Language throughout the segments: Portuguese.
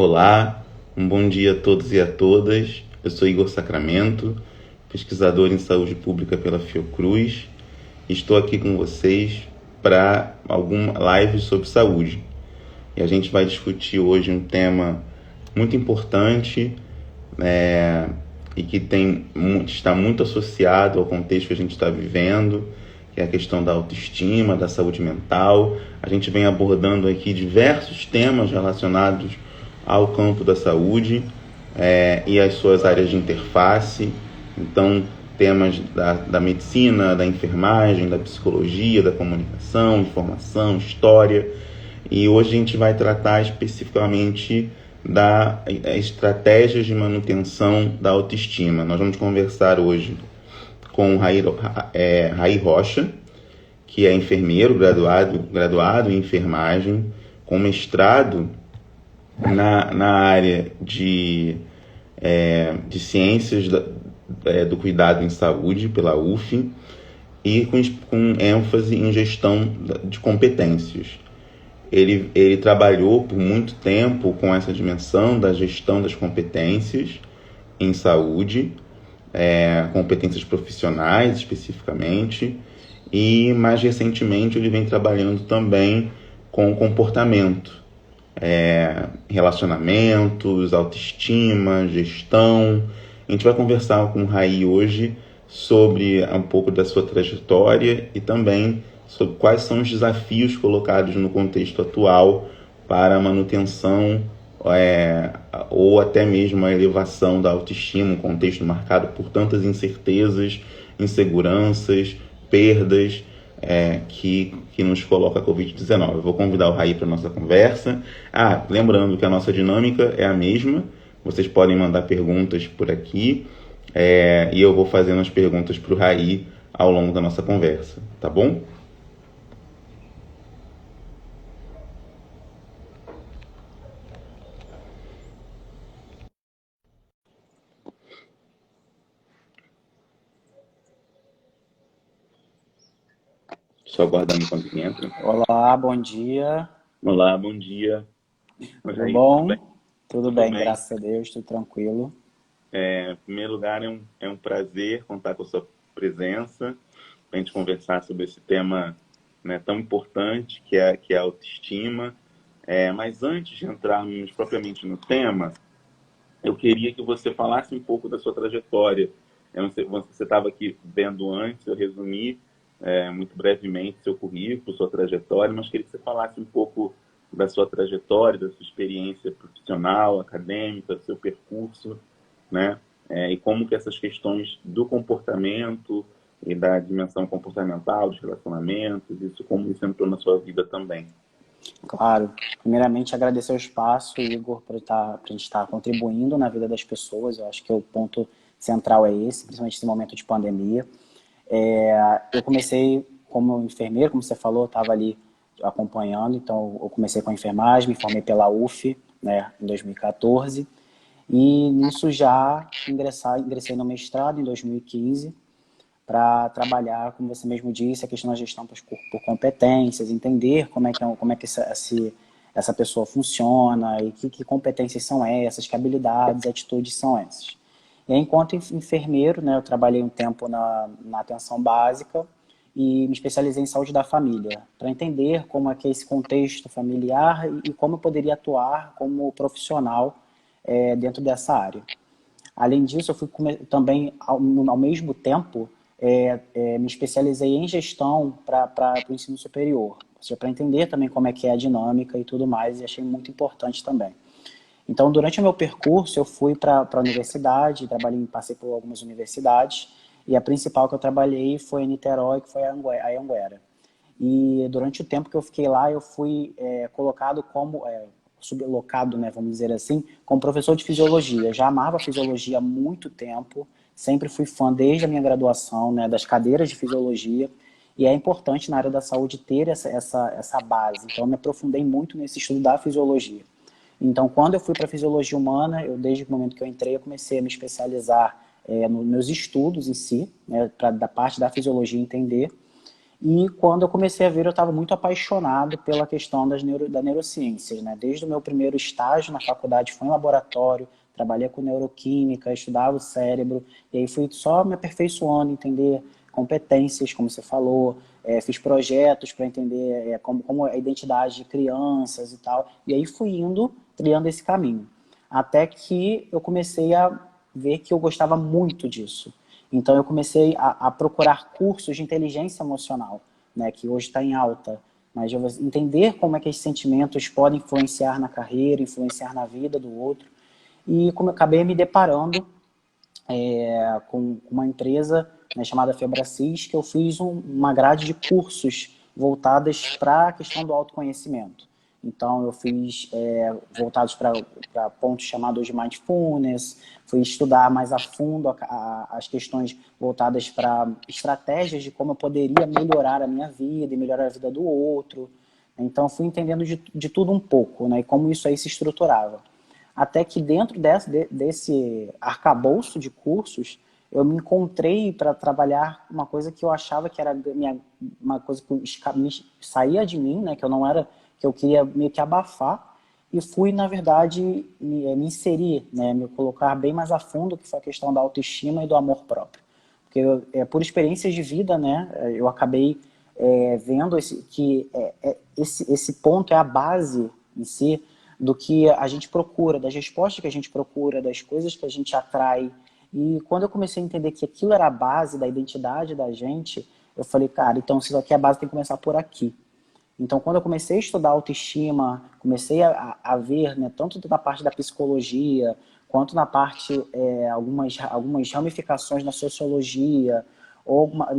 Olá, um bom dia a todos e a todas. Eu sou Igor Sacramento, pesquisador em saúde pública pela Fiocruz. Estou aqui com vocês para alguma live sobre saúde. E a gente vai discutir hoje um tema muito importante e que está muito associado ao contexto que a gente está vivendo, que é a questão da autoestima, da saúde mental. A gente vem abordando aqui diversos temas relacionados ao campo da saúde e as suas áreas de interface. Então, temas da medicina, da enfermagem, da psicologia, da comunicação, informação, história. E hoje a gente vai tratar especificamente das estratégias de manutenção da autoestima. Nós vamos conversar hoje com Raí Rocha, que é enfermeiro, graduado em enfermagem, com mestrado na área de ciências do cuidado em saúde pela UF e com ênfase em gestão de competências. Ele trabalhou por muito tempo com essa dimensão da gestão das competências em saúde, competências profissionais especificamente, e mais recentemente ele vem trabalhando também com comportamento, relacionamentos, autoestima, gestão. A gente vai conversar com o Raí hoje sobre um pouco da sua trajetória e também sobre quais são os desafios colocados no contexto atual para a manutenção ou até mesmo a elevação da autoestima, um contexto marcado por tantas incertezas, inseguranças, perdas que nos coloca a Covid-19. Eu vou convidar o Raí para a nossa conversa. Lembrando que a nossa dinâmica é a mesma, vocês podem mandar perguntas por aqui e eu vou fazendo as perguntas para o Raí ao longo da nossa conversa, tá bom? Só aguardando enquanto ele entra. Olá, bom dia. Olá, bom dia. Tudo Raí, bom? tudo bem? Tudo bem, graças a Deus, tudo tranquilo. Em primeiro lugar, é um prazer contar com a sua presença para a gente conversar sobre esse tema, né, tão importante que é a autoestima. Mas antes de entrarmos propriamente no tema, eu queria que você falasse um pouco da sua trajetória. Eu não sei, você estava aqui vendo antes, eu resumi muito brevemente seu currículo, sua trajetória, mas queria que você falasse um pouco da sua trajetória, da sua experiência profissional, acadêmica, do seu percurso, né? E como que essas questões do comportamento e da dimensão comportamental, dos relacionamentos, como isso entrou na sua vida também. Claro, primeiramente agradecer o espaço, Igor, por a gente estar contribuindo na vida das pessoas. Eu acho que o ponto central é esse, principalmente nesse momento de pandemia. Eu comecei como enfermeiro, como você falou, eu estava ali acompanhando, então eu comecei com a enfermagem, me formei pela UF, né, em 2014, e nisso já ingressei no mestrado em 2015 para trabalhar, como você mesmo disse, a questão da gestão por competências, entender como é que essa pessoa funciona e que competências são essas, que habilidades, atitudes são essas. E aí, enquanto enfermeiro, né, eu trabalhei um tempo na atenção básica e me especializei em saúde da família, para entender como é que é esse contexto familiar e como eu poderia atuar como profissional dentro dessa área. Além disso, eu fui também, ao mesmo tempo, me especializei em gestão para o ensino superior, ou seja, para entender também como é que é a dinâmica e tudo mais, e achei muito importante também. Então, durante o meu percurso, eu fui para a universidade, passei por algumas universidades, e a principal que eu trabalhei foi em Niterói, que foi a Anhanguera. E durante o tempo que eu fiquei lá, eu fui colocado como, sublocado, né, vamos dizer assim, como professor de fisiologia. Eu já amava fisiologia há muito tempo, sempre fui fã desde a minha graduação, né, das cadeiras de fisiologia, e é importante na área da saúde ter essa base. Então, eu me aprofundei muito nesse estudo da fisiologia. Então, quando eu fui para a fisiologia humana, desde o momento que eu entrei, eu comecei a me especializar nos meus estudos em si, né, da parte da fisiologia entender. E quando eu comecei a ver, eu estava muito apaixonado pela questão da neurociência, né? Desde o meu primeiro estágio na faculdade, foi em laboratório, trabalhei com neuroquímica, estudava o cérebro, e aí fui só me aperfeiçoando, entender competências, como você falou, fiz projetos para entender como a identidade de crianças e tal, e aí fui indo, trilhando esse caminho. Até que eu comecei a ver que eu gostava muito disso. Então eu comecei a procurar cursos de inteligência emocional, né, que hoje está em alta, mas eu vou entender como é que esses sentimentos podem influenciar na carreira, influenciar na vida do outro. E como eu acabei me deparando com uma empresa, né, chamada Febracis, que eu fiz uma grade de cursos voltadas para a questão do autoconhecimento. Então, eu fiz voltados para pontos chamados de mindfulness, fui estudar mais a fundo as questões voltadas para estratégias de como eu poderia melhorar a minha vida e melhorar a vida do outro. Então, fui entendendo de tudo um pouco, né, e como isso aí se estruturava. Até que dentro desse arcabouço de cursos, eu me encontrei para trabalhar uma coisa que eu achava que era uma coisa que saía de mim, né, que eu não era, que eu queria meio que abafar, e fui, na verdade, me inserir, né, me colocar bem mais a fundo, que foi a questão da autoestima e do amor próprio. Porque por experiências de vida, né, eu acabei vendo esse ponto é a base em si do que a gente procura, das respostas que a gente procura, das coisas que a gente atrai. E quando eu comecei a entender que aquilo era a base da identidade da gente, eu falei, cara, então se isso aqui é a base, tem que começar por aqui. Então, quando eu comecei a estudar autoestima, comecei a ver, né, tanto na parte da psicologia, quanto na parte, algumas ramificações na sociologia, e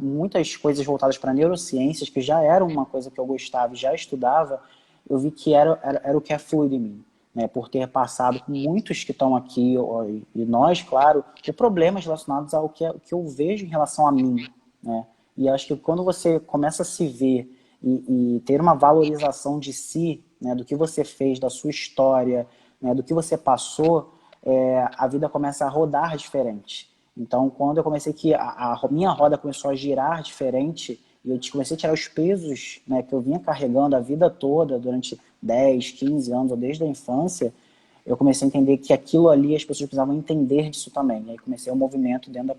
muitas coisas voltadas para neurociências, que já eram uma coisa que eu gostava e já estudava, eu vi que era o que é fluido em mim. Né, por ter passado com muitos que estão aqui, e nós, claro, por problemas relacionados ao que eu vejo em relação a mim. Né? E acho que quando você começa a se ver e ter uma valorização de si, né, do que você fez, da sua história, né, do que você passou, a vida começa a rodar diferente. Então, quando eu comecei que a minha roda começou a girar diferente, e eu comecei a tirar os pesos, né, que eu vinha carregando a vida toda, durante 10, 15 anos, ou desde a infância, eu comecei a entender que aquilo ali as pessoas precisavam entender disso também. E aí comecei o movimento dentro da...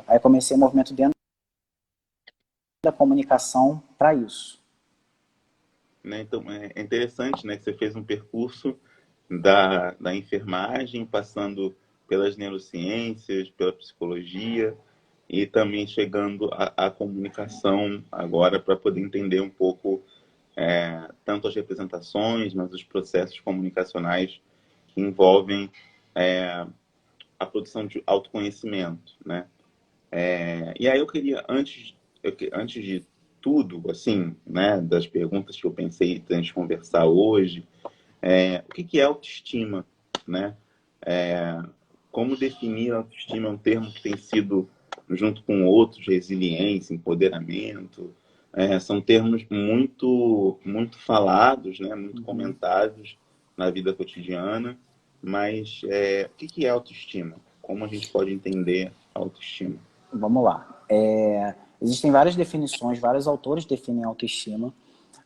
Aí comecei o movimento dentro da comunicação para isso. Né? Então, é interessante, né, que você fez um percurso da enfermagem, passando pelas neurociências, pela psicologia e também chegando à comunicação agora para poder entender um pouco tanto as representações, mas os processos comunicacionais que envolvem a produção de autoconhecimento, né? E aí eu queria, antes de tudo, assim, né, das perguntas que eu pensei antes de conversar hoje, o que é autoestima, né? Como definir a autoestima é um termo que tem sido, junto com outros, resiliência, empoderamento, são termos muito falados, né? Muito comentados na vida cotidiana, mas o que é autoestima? Como a gente pode entender a autoestima? Vamos lá. Existem várias definições, vários autores definem autoestima,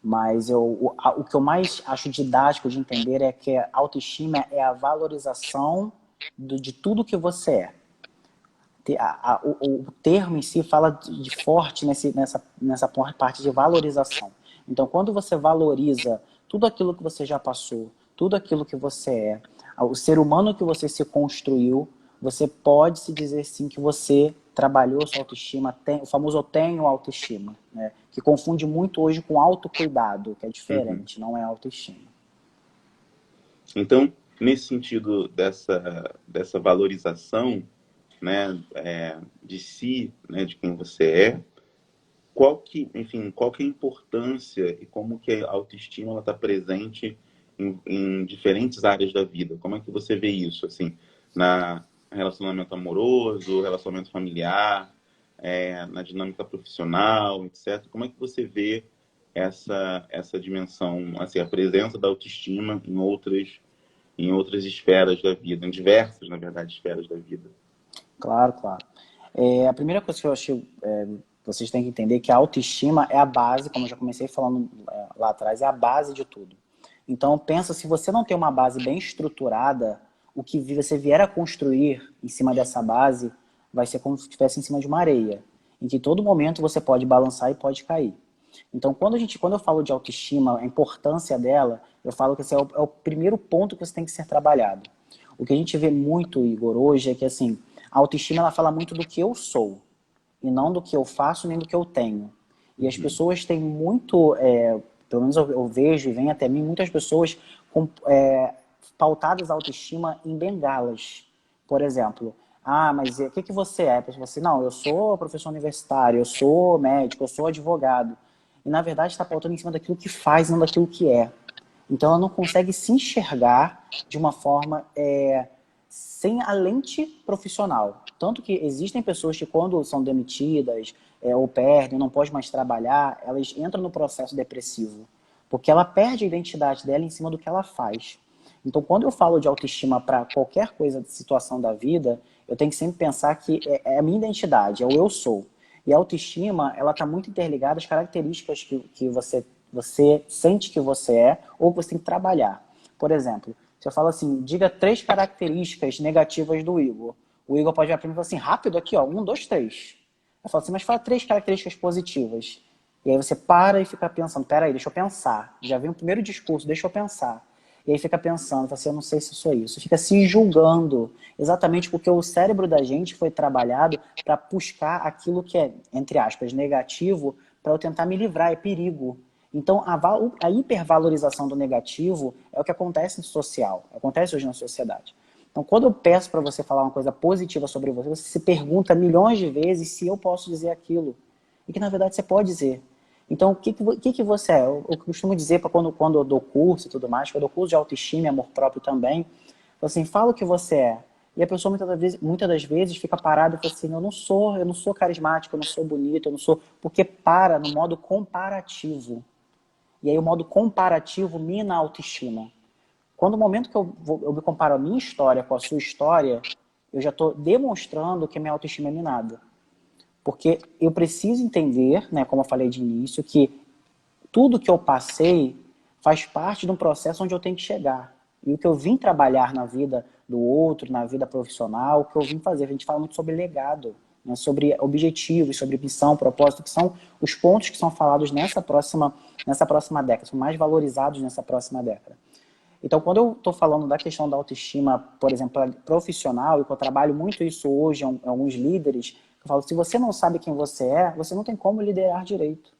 mas o que eu mais acho didático de entender é que a autoestima é a valorização de tudo que você é. O termo em si fala de forte nessa parte de valorização. Então, quando você valoriza tudo aquilo que você já passou, tudo aquilo que você é, o ser humano que você se construiu, você pode se dizer sim que você trabalhou sua autoestima, o famoso eu tenho autoestima, né? Que confunde muito hoje com autocuidado, que é Uhum. diferente, não é autoestima. Então, nesse sentido dessa valorização, né, de si, né, de quem você é, qual que é a importância e como que a autoestima está presente em diferentes áreas da vida? Como é que você vê isso, assim, na relacionamento amoroso, relacionamento familiar, na dinâmica profissional, etc. Como é que você vê essa dimensão, assim, a presença da autoestima em outras esferas da vida, em diversas, na verdade, esferas da vida? Claro, claro. A primeira coisa que eu achei Vocês têm que entender que a autoestima é a base, como eu já comecei falando lá atrás, é a base de tudo. Então, pensa, se você não tem uma base bem estruturada, o que você vier a construir em cima dessa base vai ser como se estivesse em cima de uma areia, em que todo momento você pode balançar e pode cair. Então, quando eu falo de autoestima, a importância dela, eu falo que esse é o primeiro ponto que você tem que ser trabalhado. O que a gente vê muito, Igor, hoje é que assim, a autoestima ela fala muito do que eu sou, e não do que eu faço nem do que eu tenho. E as pessoas têm muito, pelo menos eu vejo e vem até mim, muitas pessoas pautadas a autoestima em bengalas. Por exemplo, mas o que você é? A pessoa fala assim, não, eu sou professor universitário, eu sou médico, eu sou advogado. E na verdade está pautando em cima daquilo que faz, não daquilo que é. Então ela não consegue se enxergar de uma forma sem a lente profissional. Tanto que existem pessoas que quando são demitidas ou perdem, não podem mais trabalhar, elas entram no processo depressivo. Porque ela perde a identidade dela em cima do que ela faz. Então quando eu falo de autoestima para qualquer coisa, de situação da vida, eu tenho que sempre pensar que é a minha identidade, é o eu sou. E a autoestima, ela está muito interligada às características que você sente que você é ou que você tem que trabalhar. Por exemplo, se eu falo assim, diga 3 características negativas do Igor. O Igor pode virar para mim e falar assim, rápido aqui, ó, 1, 2, 3. Eu falo assim, mas fala 3 características positivas. E aí você para e fica pensando, peraí, deixa eu pensar. Já vem o primeiro discurso, deixa eu pensar. E aí fica pensando, fala assim, eu não sei se eu sou isso. Fica se julgando, exatamente porque o cérebro da gente foi trabalhado para buscar aquilo que é, entre aspas, negativo, para eu tentar me livrar, é perigo. Então, a hipervalorização do negativo é o que acontece no social, acontece hoje na sociedade. Então, quando eu peço para você falar uma coisa positiva sobre você, você se pergunta milhões de vezes se eu posso dizer aquilo. E que, na verdade, você pode dizer. Então, o que você é? Eu costumo dizer, para quando eu dou curso e tudo mais, que eu dou curso de autoestima e amor próprio também, assim, fala o que você é. E a pessoa muitas das vezes fica parada e fala assim, eu não sou carismático, eu não sou bonito, eu não sou... Porque para no modo comparativo. E aí o modo comparativo mina a autoestima. Quando o momento que eu me comparo a minha história com a sua história, eu já estou demonstrando que a minha autoestima é minada. Porque eu preciso entender, né, como eu falei de início, que tudo que eu passei faz parte de um processo onde eu tenho que chegar. E o que eu vim trabalhar na vida do outro, na vida profissional, o que eu vim fazer, a gente fala muito sobre legado, né, sobre objetivos, sobre missão, propósito, que são os pontos que são falados nessa próxima década, são mais valorizados nessa próxima década. Então, quando eu estou falando da questão da autoestima, por exemplo, profissional, e que eu trabalho muito isso hoje em alguns líderes, eu falo, se você não sabe quem você é, você não tem como liderar direito.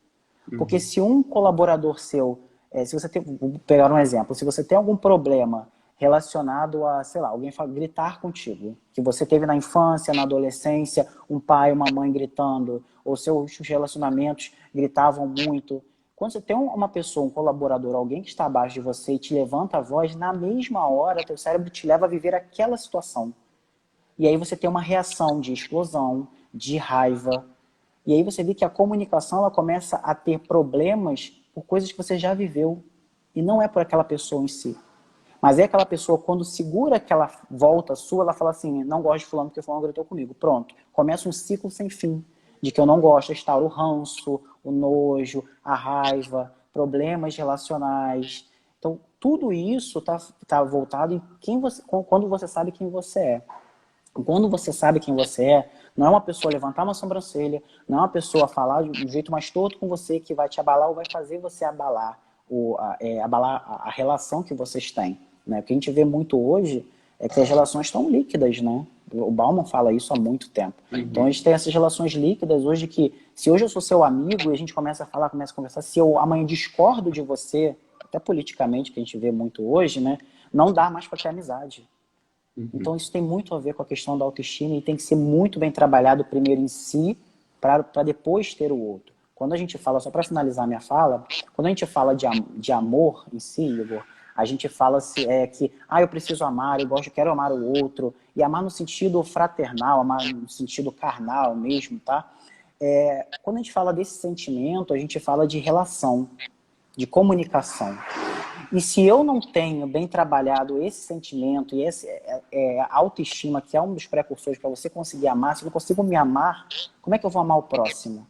Porque se um colaborador seu, se você tem, vou pegar um exemplo, se você tem algum problema relacionado a, sei lá, alguém gritar contigo, que você teve na infância, na adolescência, um pai, uma mãe gritando, ou seus relacionamentos gritavam muito. Quando você tem uma pessoa, um colaborador, alguém que está abaixo de você e te levanta a voz, na mesma hora, teu cérebro te leva a viver aquela situação. E aí você tem uma reação de explosão, de raiva. E aí você vê que a comunicação ela começa a ter problemas por coisas que você já viveu. E não é por aquela pessoa em si. Mas é aquela pessoa, quando segura aquela volta sua, ela fala assim, não gosto de fulano porque fulano gritou comigo. Pronto. Começa um ciclo sem fim. De que eu não gosto, instaura o ranço, o nojo, a raiva, problemas relacionais. Então, tudo isso tá voltado em quando você sabe quem você é. Quando você sabe quem você é, não é uma pessoa levantar uma sobrancelha, não é uma pessoa falar de um jeito mais torto com você que vai te abalar ou vai fazer você abalar, abalar a relação que vocês têm. Né? O que a gente vê muito hoje é que as relações estão líquidas, né? O Bauman fala isso há muito tempo. Então a gente tem essas relações líquidas hoje que, se hoje eu sou seu amigo e a gente começa a falar, começa a conversar, se eu amanhã discordo de você, até politicamente, que a gente vê muito hoje, né? Não dá mais para ter amizade. Então isso tem muito a ver com a questão da autoestima e tem que ser muito bem trabalhado primeiro em si para depois ter o outro. Quando a gente fala, só para finalizar a minha fala, quando a gente fala de amor em si, Igor, a gente fala que eu preciso amar, eu quero amar o outro, e amar no sentido fraternal, amar no sentido carnal mesmo, tá? Quando a gente fala desse sentimento, a gente fala de relação, de comunicação. E se eu não tenho bem trabalhado esse sentimento e a autoestima, que é um dos precursores para você conseguir amar, se eu não consigo me amar, como é que eu vou amar o próximo?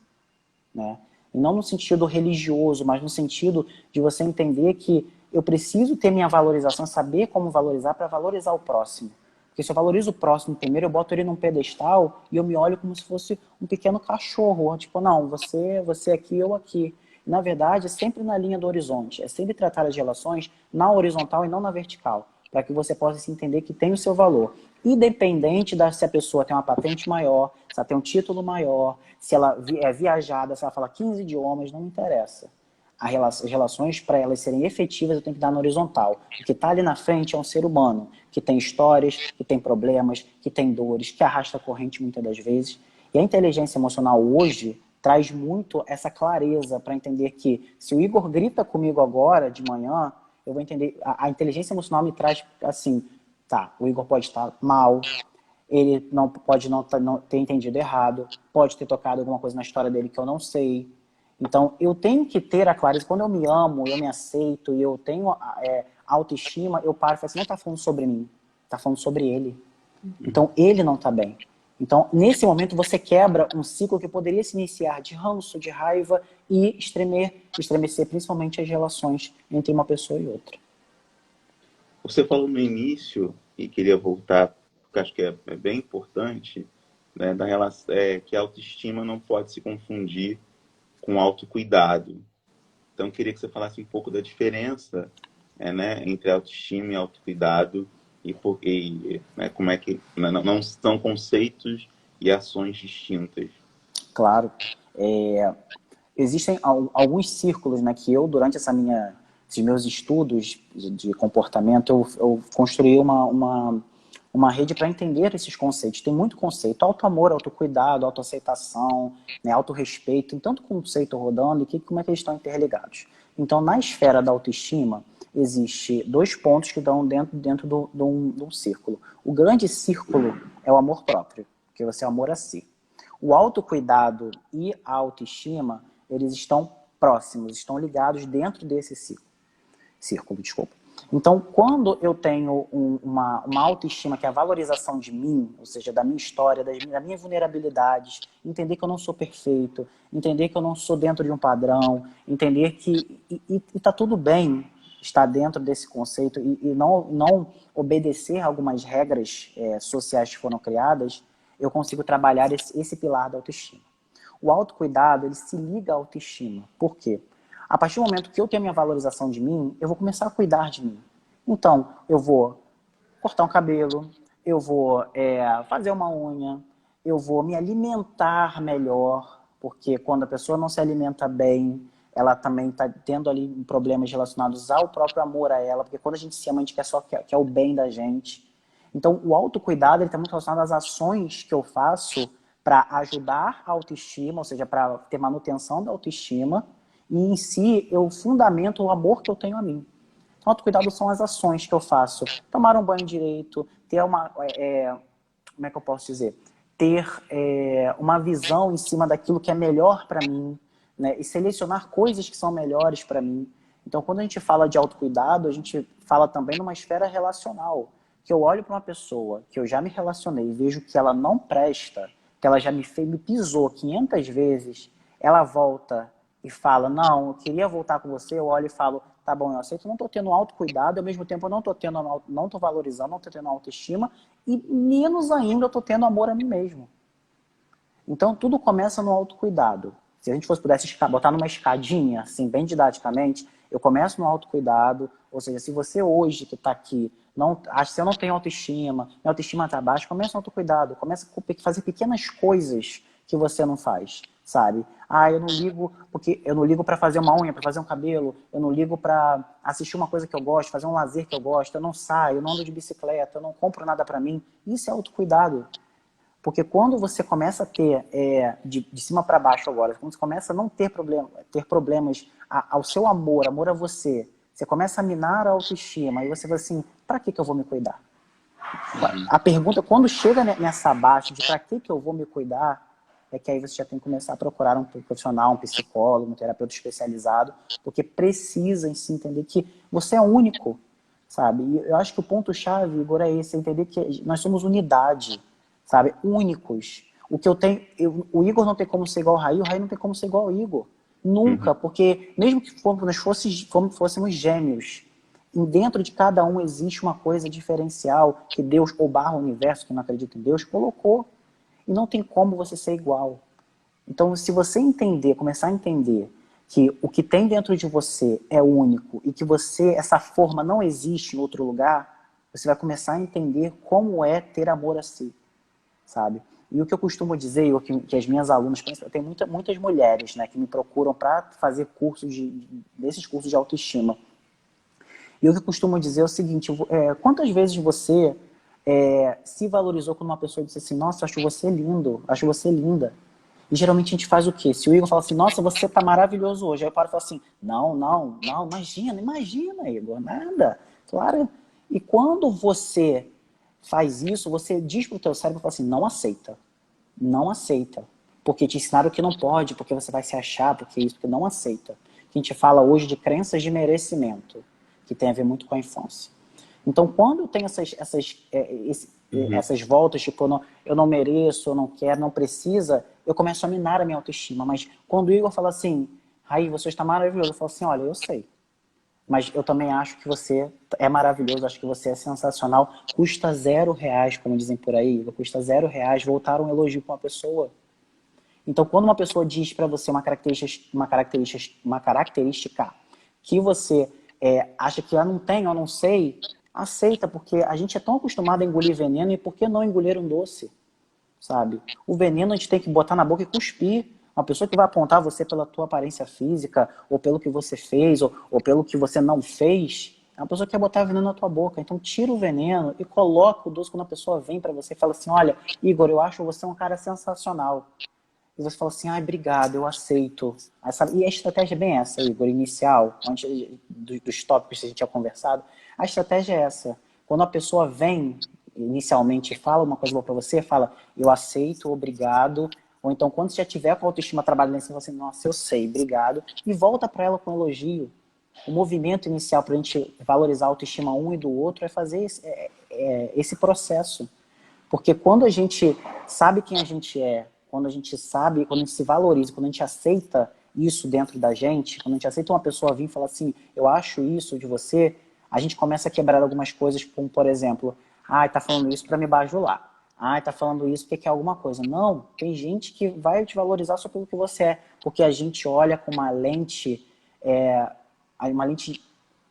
né? E não no sentido religioso, mas no sentido de você entender que eu preciso ter minha valorização, saber como valorizar para valorizar o próximo. Porque se eu valorizo o próximo primeiro, eu boto ele num pedestal e eu me olho como se fosse um pequeno cachorro. Tipo, não, você aqui, eu aqui. Na verdade, é sempre na linha do horizonte. É sempre tratar as relações na horizontal e não na vertical. Para que você possa se entender que tem o seu valor. Independente se a pessoa tem uma patente maior, se ela tem um título maior, se ela é viajada, se ela fala 15 idiomas, não me interessa. As relações, para elas serem efetivas, eu tenho que dar na horizontal. O que está ali na frente é um ser humano, que tem histórias, que tem problemas, que tem dores, que arrasta a corrente muitas das vezes. E a inteligência emocional hoje traz muito essa clareza para entender que se o Igor grita comigo agora, de manhã, eu vou entender. A inteligência emocional me traz assim, tá, o Igor pode estar mal, ele pode não ter entendido errado, pode ter tocado alguma coisa na história dele que eu não sei. Então, eu tenho que ter a clareza. Quando eu me amo, eu me aceito e eu tenho autoestima, eu paro e falo assim, não está falando sobre mim, está falando sobre ele. Então, ele não está bem. Então, nesse momento, você quebra um ciclo que poderia se iniciar de ranço, de raiva e estremecer principalmente as relações entre uma pessoa e outra. Você falou no início, e queria voltar, porque acho que é bem importante, né, da relação, que a autoestima não pode se confundir com autocuidado. Então, eu queria que você falasse um pouco da diferença, né, entre autoestima e autocuidado né, como é que não são conceitos e ações distintas. Claro. Existem alguns círculos, né, que eu, durante esses meus estudos de comportamento, eu construí uma rede para entender esses conceitos. Tem muito conceito: auto-amor, autocuidado, autoaceitação, né, autorrespeito. Tem tanto conceito rodando e como é que eles estão interligados. Então, na esfera da autoestima, existe dois pontos que estão dentro de um círculo. O grande círculo é o amor próprio, que você é amor a si. O autocuidado e a autoestima, eles estão próximos, estão ligados dentro desse círculo, desculpa. Então, quando eu tenho uma autoestima, que é a valorização de mim, ou seja, da minha história, das minhas vulnerabilidades, entender que eu não sou perfeito, entender que eu não sou dentro de um padrão, entender que está tudo bem estar dentro desse conceito e não obedecer a algumas regras sociais que foram criadas, eu consigo trabalhar esse pilar da autoestima. O autocuidado, ele se liga à autoestima. Por quê? A partir do momento que eu tenho a minha valorização de mim, eu vou começar a cuidar de mim. Então, eu vou cortar um cabelo, eu vou fazer uma unha, eu vou me alimentar melhor, porque quando a pessoa não se alimenta bem, ela também está tendo ali problemas relacionados ao próprio amor a ela, porque quando a gente se ama, a gente quer o bem da gente. Então, o autocuidado está muito relacionado às ações que eu faço para ajudar a autoestima, ou seja, para ter manutenção da autoestima, e em si eu fundamento o amor que eu tenho a mim. Então, autocuidado são as ações que eu faço. Tomar um banho direito, ter como é que eu posso dizer? Ter uma visão em cima daquilo que é melhor para mim, né? E selecionar coisas que são melhores para mim. Então, quando a gente fala de autocuidado, a gente fala também numa esfera relacional. Que eu olho para uma pessoa que eu já me relacionei e vejo que ela não presta, que ela já me pisou 500 vezes, ela volta e fala, não, eu queria voltar com você, eu olho e falo, tá bom, eu aceito, eu não estou tendo autocuidado, ao mesmo tempo eu não estou valorizando, não estou tendo autoestima, e menos ainda eu estou tendo amor a mim mesmo. Então tudo começa no autocuidado. Se a gente pudesse botar numa escadinha, assim, bem didaticamente, eu começo no autocuidado, ou seja, se você hoje que está aqui, acha que eu não tenho autoestima, minha autoestima está baixa, começa no autocuidado, começa a fazer pequenas coisas que você não faz, sabe? Eu não ligo, porque eu não ligo para fazer uma unha, para fazer um cabelo, eu não ligo para assistir uma coisa que eu gosto, fazer um lazer que eu gosto, eu não saio, eu não ando de bicicleta, eu não compro nada para mim. Isso é autocuidado. Porque quando você começa a ter, de cima para baixo agora, quando você começa a não ter problemas ao seu amor a você, você começa a minar a autoestima, e você fala assim, para que eu vou me cuidar? A pergunta, quando chega nessa baixa de para que eu vou me cuidar, é que aí você já tem que começar a procurar um profissional, um psicólogo, um terapeuta especializado, porque precisa em si entender que você é único, sabe? E eu acho que o ponto-chave, Igor, é esse, é entender que nós somos unidade, sabe? Únicos. O que eu tenho, o Igor não tem como ser igual ao Raí, o Raí não tem como ser igual ao Igor. Nunca, Uhum. porque mesmo que fôssemos gêmeos, dentro de cada um existe uma coisa diferencial que Deus, ou barra o universo, que não acredita em Deus, colocou. E não tem como você ser igual. Então, se você entender, começar a entender que o que tem dentro de você é único e que você, essa forma não existe em outro lugar, você vai começar a entender como é ter amor a si, sabe? E o que eu costumo dizer, e o que as minhas alunas, tem muitas mulheres, né, que me procuram para fazer desses cursos de autoestima. E o que eu costumo dizer é o seguinte, quantas vezes você se valorizou quando uma pessoa disse assim, nossa, acho você lindo, acho você linda. E geralmente a gente faz o quê? Se o Igor fala assim, nossa, você tá maravilhoso hoje, aí eu paro e falo assim, não, não, não, imagina, Igor, nada. Claro. E quando você faz isso, você diz pro teu cérebro, fala assim, não aceita. Não aceita. Porque te ensinaram que não pode, porque você vai se achar, porque isso, porque não aceita. Que a gente fala hoje de crenças de merecimento, que tem a ver muito com a infância. Então, quando eu tenho Uhum. essas voltas, tipo, eu não mereço, eu não quero, não precisa, eu começo a minar a minha autoestima. Mas quando o Igor fala assim, Raí, você está maravilhoso, eu falo assim, olha, eu sei. Mas eu também acho que você é maravilhoso, acho que você é sensacional. Custa R$ 0, como dizem por aí, custa R$ 0 voltar um elogio para uma pessoa. Então, quando uma pessoa diz para você uma característica que você acha que eu não tenho, eu não sei, aceita, porque a gente é tão acostumado a engolir veneno, e por que não engolir um doce, sabe? O veneno a gente tem que botar na boca e cuspir. Uma pessoa que vai apontar você pela tua aparência física, ou pelo que você fez, ou pelo que você não fez, é uma pessoa que quer botar veneno na tua boca. Então tira o veneno e coloca o doce quando a pessoa vem para você e fala assim, olha, Igor, eu acho você um cara sensacional. E você fala assim, obrigado, eu aceito. E a estratégia é bem essa, Igor, inicial, antes dos tópicos que a gente tinha conversado. A estratégia é essa. Quando a pessoa vem, inicialmente, fala uma coisa boa pra você, fala, eu aceito, obrigado. Ou então, quando você já tiver com a autoestima trabalhando, você fala assim, nossa, eu sei, obrigado. E volta para ela com um elogio. O movimento inicial para a gente valorizar a autoestima um e do outro é fazer esse processo. Porque quando a gente sabe quem a gente é, quando a gente sabe, quando a gente se valoriza, quando a gente aceita isso dentro da gente, quando a gente aceita uma pessoa vir e falar assim, eu acho isso de você, a gente começa a quebrar algumas coisas, como por exemplo, tá falando isso para me bajular. Tá falando isso porque quer alguma coisa. Não, tem gente que vai te valorizar só pelo que você é, porque a gente olha com uma lente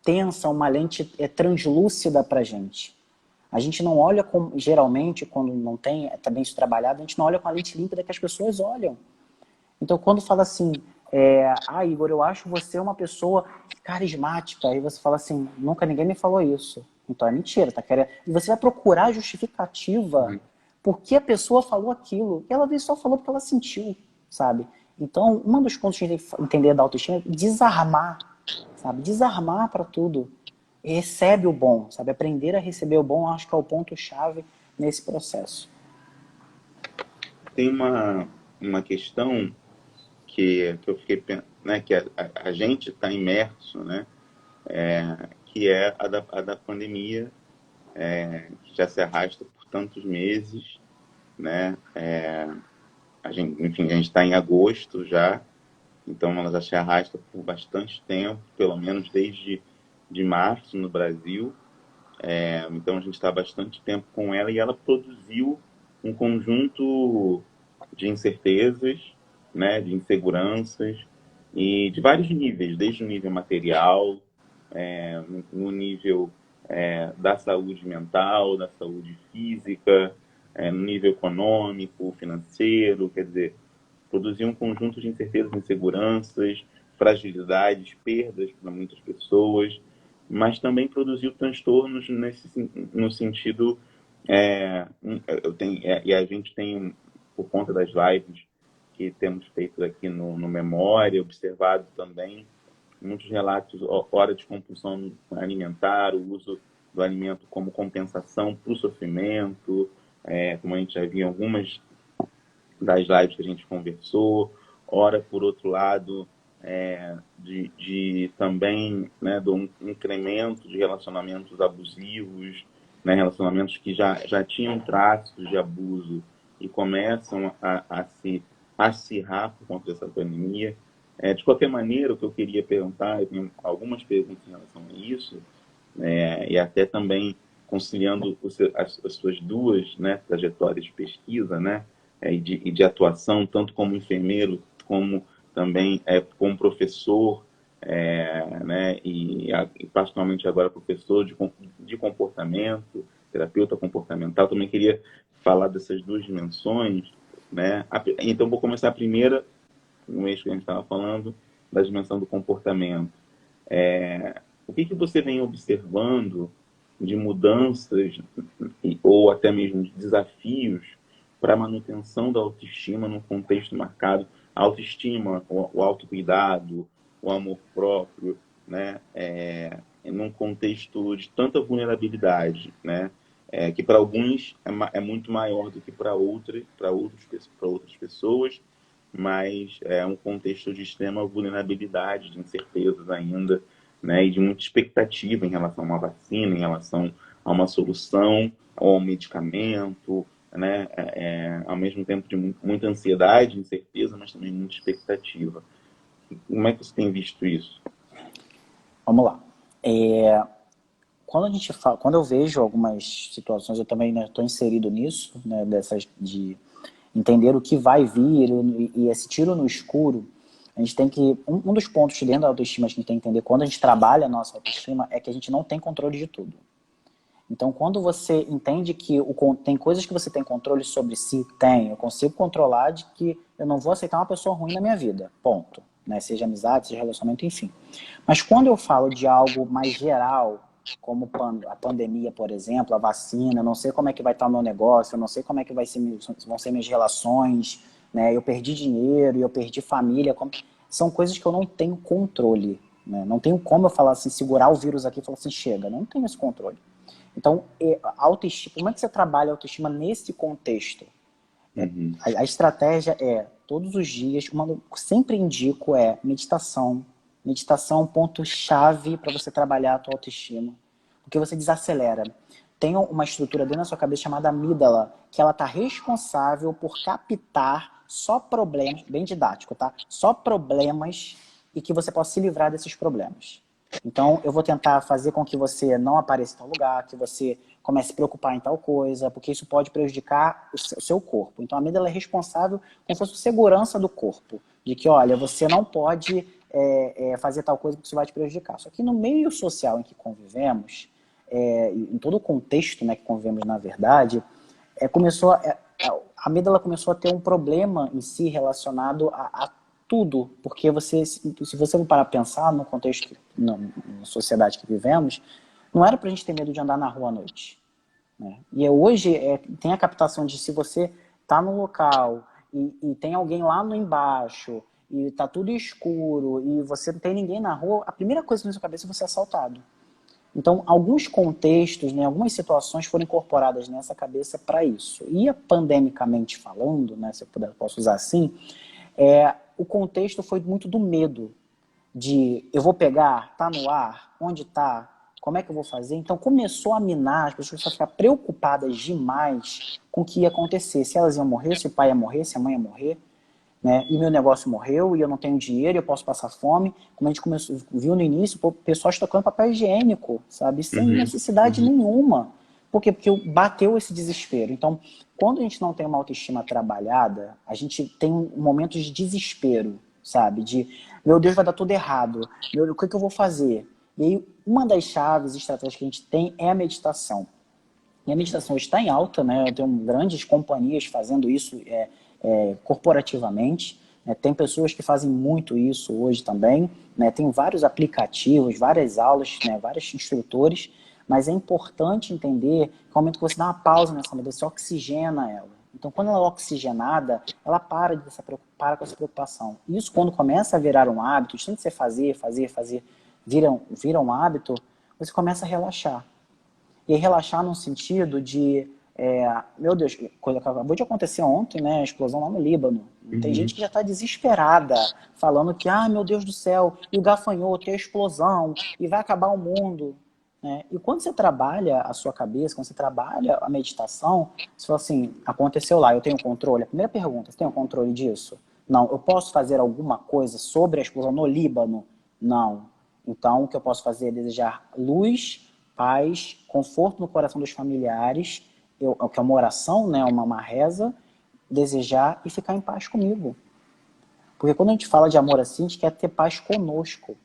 tensa, uma lente translúcida pra gente. A gente não olha com, geralmente, quando não tem, tá bem isso trabalhado, a gente não olha com a lente límpida que as pessoas olham. Então, quando fala assim, Igor, eu acho você uma pessoa carismática, aí você fala assim, nunca ninguém me falou isso. Então é mentira, tá querendo? E você vai procurar justificativa por que a pessoa falou aquilo. E ela só falou porque ela sentiu, sabe? Então, um dos pontos de entender da autoestima é desarmar, sabe? Desarmar para tudo. Recebe o bom, sabe? Aprender a receber o bom, acho que é o ponto-chave nesse processo. Tem uma questão que eu fiquei pensando, né, que a gente está imerso, né, que é a da pandemia, que já se arrasta por tantos meses, né, enfim, a gente está em agosto já, então ela já se arrasta por bastante tempo, pelo menos desde de março no Brasil. Então a gente está há bastante tempo com ela e ela produziu um conjunto de incertezas, né, de inseguranças e de vários níveis, desde o nível material, no nível da saúde mental, da saúde física, no nível econômico, financeiro, quer dizer, produziu um conjunto de incertezas, inseguranças, fragilidades, perdas para muitas pessoas, mas também produziu transtornos no sentido e a gente tem, por conta das lives que temos feito aqui no Memória, observado também muitos relatos, hora de compulsão alimentar, o uso do alimento como compensação para o sofrimento, como a gente já viu em algumas das lives que a gente conversou, ora, por outro lado, de também, né, do incremento de relacionamentos abusivos, né, relacionamentos que já tinham traços de abuso, e começam a se acirrar por conta dessa pandemia. De qualquer maneira, o que eu queria perguntar, eu tenho algumas perguntas em relação a isso, e até também conciliando as suas duas, né, trajetórias de pesquisa, né, e de atuação, tanto como enfermeiro, como também como professor, né, e particularmente agora professor de comportamento, terapeuta comportamental. Também queria falar dessas duas dimensões, né? Então vou começar a primeira, no eixo que a gente estava falando, da dimensão do comportamento. O que você vem observando de mudanças ou até mesmo de desafios para a manutenção da autoestima num contexto marcado? A autoestima, o autocuidado, o amor próprio, né? Num contexto de tanta vulnerabilidade, né? Que para alguns é muito maior do que para outras pessoas, mas é um contexto de extrema vulnerabilidade, de incertezas ainda, né, e de muita expectativa em relação a uma vacina, em relação a uma solução, ou a um medicamento, né, ao mesmo tempo de muita ansiedade, incerteza, mas também muita expectativa. Como é que você tem visto isso? Vamos lá. Quando a gente fala, quando eu vejo algumas situações, eu também estou inserido nisso, né, dessas de entender o que vai vir e esse tiro no escuro. A gente tem que um dos pontos dentro da autoestima que a gente tem que entender quando a gente trabalha a nossa autoestima é que a gente não tem controle de tudo. Então, quando você entende que tem coisas que você tem controle sobre si, eu consigo controlar de que eu não vou aceitar uma pessoa ruim na minha vida, ponto. Né? Seja amizade, seja relacionamento, enfim. Mas quando eu falo de algo mais geral, como a pandemia, por exemplo, a vacina, eu não sei como é que vai estar o meu negócio, eu não sei como é que vão ser minhas relações, né? Eu perdi dinheiro, eu perdi família, são coisas que eu não tenho controle. Né? Não tenho como eu falar assim, segurar o vírus aqui e falar assim, chega, não tenho esse controle. Então, a autoestima, como é que você trabalha a autoestima nesse contexto? A estratégia todos os dias, sempre indico meditação. Meditação é um ponto-chave para você trabalhar a tua autoestima. Porque você desacelera. Tem uma estrutura dentro da sua cabeça chamada amígdala, que ela está responsável por captar só problemas, bem didático, tá? Só problemas e que você possa se livrar desses problemas. Então, eu vou tentar fazer com que você não apareça em tal lugar, que você comece a se preocupar em tal coisa, porque isso pode prejudicar o seu corpo. Então, a amígdala é responsável como se fosse segurança do corpo, de que, olha, você não pode fazer tal coisa porque isso vai te prejudicar. Só que no meio social em que convivemos, em todo o contexto, né, que convivemos na verdade, a amígdala começou a ter um problema em si relacionado a tudo, porque se você for parar para pensar no contexto, na sociedade que vivemos, não era para a gente ter medo de andar na rua à noite. Né? E hoje tem a captação de se você está no local e tem alguém lá no embaixo e está tudo escuro e você não tem ninguém na rua, a primeira coisa que vem na sua cabeça é você ser assaltado. Então, alguns contextos, né, algumas situações foram incorporadas nessa cabeça para isso. E pandemicamente falando, né, se eu posso usar assim, o contexto foi muito do medo, de eu vou pegar, tá no ar, onde tá, como é que eu vou fazer? Então começou a minar, as pessoas começaram a ficar preocupadas demais com o que ia acontecer, se elas iam morrer, se o pai ia morrer, se a mãe ia morrer, né? E meu negócio morreu, e eu não tenho dinheiro, eu posso passar fome, como a gente viu no início, o pessoal estocando papel higiênico, sabe, sem necessidade nenhuma. Por quê? Porque bateu esse desespero. Então, quando a gente não tem uma autoestima trabalhada, a gente tem momentos de desespero, sabe? De, meu Deus, vai dar tudo errado. O que eu vou fazer? E aí, uma das chaves estratégicas que a gente tem é a meditação. E a meditação está em alta, né? Eu tenho grandes companhias fazendo isso corporativamente. Né? Tem pessoas que fazem muito isso hoje também. Né? Tem vários aplicativos, várias aulas, né? Vários instrutores. Mas é importante entender que no momento que você dá uma pausa nessa meditação, você oxigena ela. Então, quando ela é oxigenada, ela para com essa preocupação. Isso, quando começa a virar um hábito, de tanto você fazer, vira um hábito, você começa a relaxar. E relaxar num sentido de, meu Deus, coisa que acabou de acontecer ontem, né, a explosão lá no Líbano. Tem gente que já está desesperada, falando que, meu Deus do céu, e o gafanhoto, e a explosão, e vai acabar o mundo. né? E quando você trabalha a sua cabeça, quando você trabalha a meditação, você fala assim, aconteceu lá, eu tenho controle? A primeira pergunta, você tem o controle disso? Não. Eu posso fazer alguma coisa sobre a explosão no Líbano? Não. Então, o que eu posso fazer é desejar luz, paz, conforto no coração dos familiares, que é uma oração, né, uma reza, desejar e ficar em paz comigo. Porque quando a gente fala de amor assim, a gente quer ter paz conosco,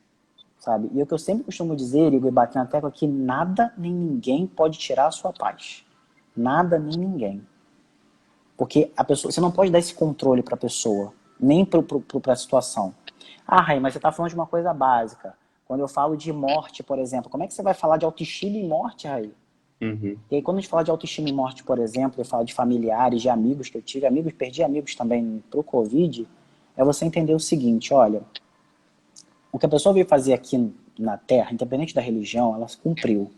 sabe? E o que eu sempre costumo dizer, Igor, e bater na tecla, é que nada nem ninguém pode tirar a sua paz. Nada nem ninguém. Porque a pessoa, você não pode dar esse controle para a pessoa, nem para a situação. Ah, Raí, mas você está falando de uma coisa básica. Quando eu falo de morte, por exemplo, como é que você vai falar de autoestima e morte, Raí? Uhum. E aí, quando a gente fala de autoestima e morte, por exemplo, eu falo de familiares, de amigos que eu tive, amigos, perdi amigos também pro Covid, é você entender o seguinte, olha, o que a pessoa veio fazer aqui na Terra, independente da religião, ela cumpriu.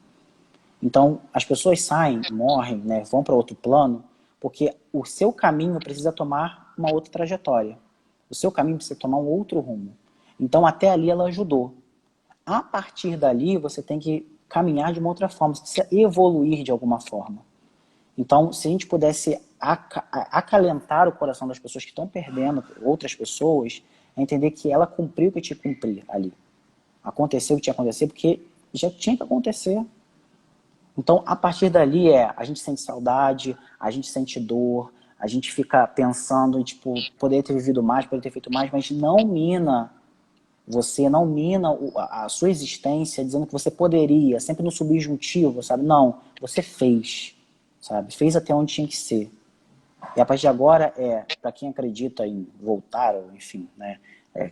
Então, as pessoas saem, morrem, né, vão para outro plano, porque o seu caminho precisa tomar uma outra trajetória. O seu caminho precisa tomar um outro rumo. Então, até ali ela ajudou. A partir dali, você tem que caminhar de uma outra forma, você precisa evoluir de alguma forma. Então, se a gente pudesse acalentar o coração das pessoas que estão perdendo outras pessoas, é entender que ela cumpriu o que tinha que cumprir ali. Aconteceu o que tinha que acontecer, porque já tinha que acontecer. Então, a partir dali a gente sente saudade, a gente sente dor, a gente fica pensando em, tipo, poderia ter vivido mais, poderia ter feito mais, mas não mina você, não mina a sua existência dizendo que você poderia, sempre no subjuntivo, sabe? Não, você fez, sabe? Fez até onde tinha que ser. E a partir de agora, para quem acredita em voltar, ou enfim, né,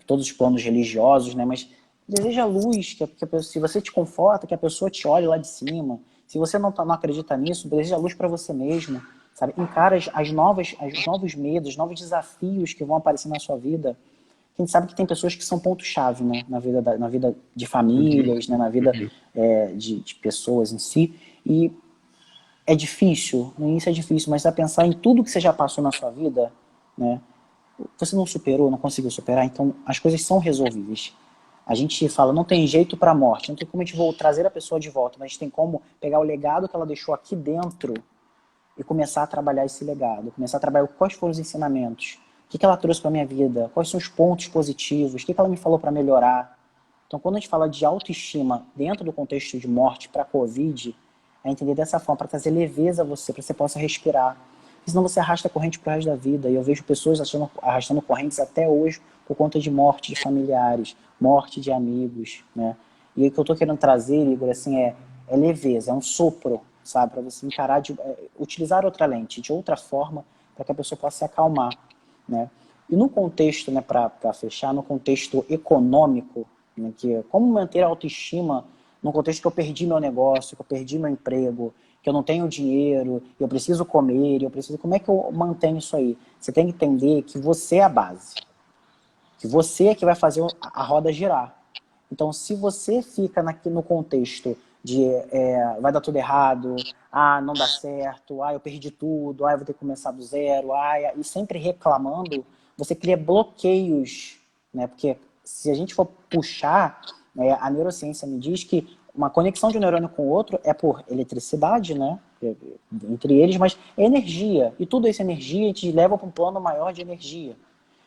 todos os planos religiosos, né, mas deseja luz, se você te conforta, que a pessoa te olhe lá de cima. Se você não acredita nisso, deseja luz para você mesmo, sabe? Encara os novos medos, os novos desafios que vão aparecer na sua vida. A gente sabe que tem pessoas que são ponto-chave, né, na vida de Uhum. famílias, né, na vida Uhum. de pessoas em si. E é difícil, no início é difícil, mas a pensar em tudo que você já passou na sua vida, né? Você não superou, não conseguiu superar, então as coisas são resolvíveis. A gente fala, não tem jeito para a morte, não tem como a gente trazer a pessoa de volta, mas a gente tem como pegar o legado que ela deixou aqui dentro e começar a trabalhar esse legado, começar a trabalhar quais foram os ensinamentos, o que ela trouxe para minha vida, quais são os pontos positivos, o que ela me falou para melhorar. Então, quando a gente fala de autoestima dentro do contexto de morte para a Covid, é entender dessa forma, para trazer leveza a você, para que você possa respirar. Porque senão você arrasta a corrente pro resto da vida. E eu vejo pessoas arrastando correntes até hoje por conta de morte de familiares, morte de amigos, né? E o que eu estou querendo trazer, Igor, assim, é leveza, é um sopro, sabe? Para você encarar, utilizar outra lente, de outra forma, para que a pessoa possa se acalmar, né? E no contexto, né, para fechar, no contexto econômico, né, que é como manter a autoestima no contexto que eu perdi meu negócio, que eu perdi meu emprego, que eu não tenho dinheiro, eu preciso comer, como é que eu mantenho isso aí? Você tem que entender que você é a base, que você é que vai fazer a roda girar. Então, se você fica no contexto de vai dar tudo errado, não dá certo, eu perdi tudo, eu vou ter que começar do zero, e sempre reclamando, você cria bloqueios, né? Porque se a gente for puxar, a neurociência me diz que uma conexão de um neurônio com o outro é por eletricidade, né? Entre eles, mas é energia. E tudo isso é energia, a gente leva para um plano maior de energia.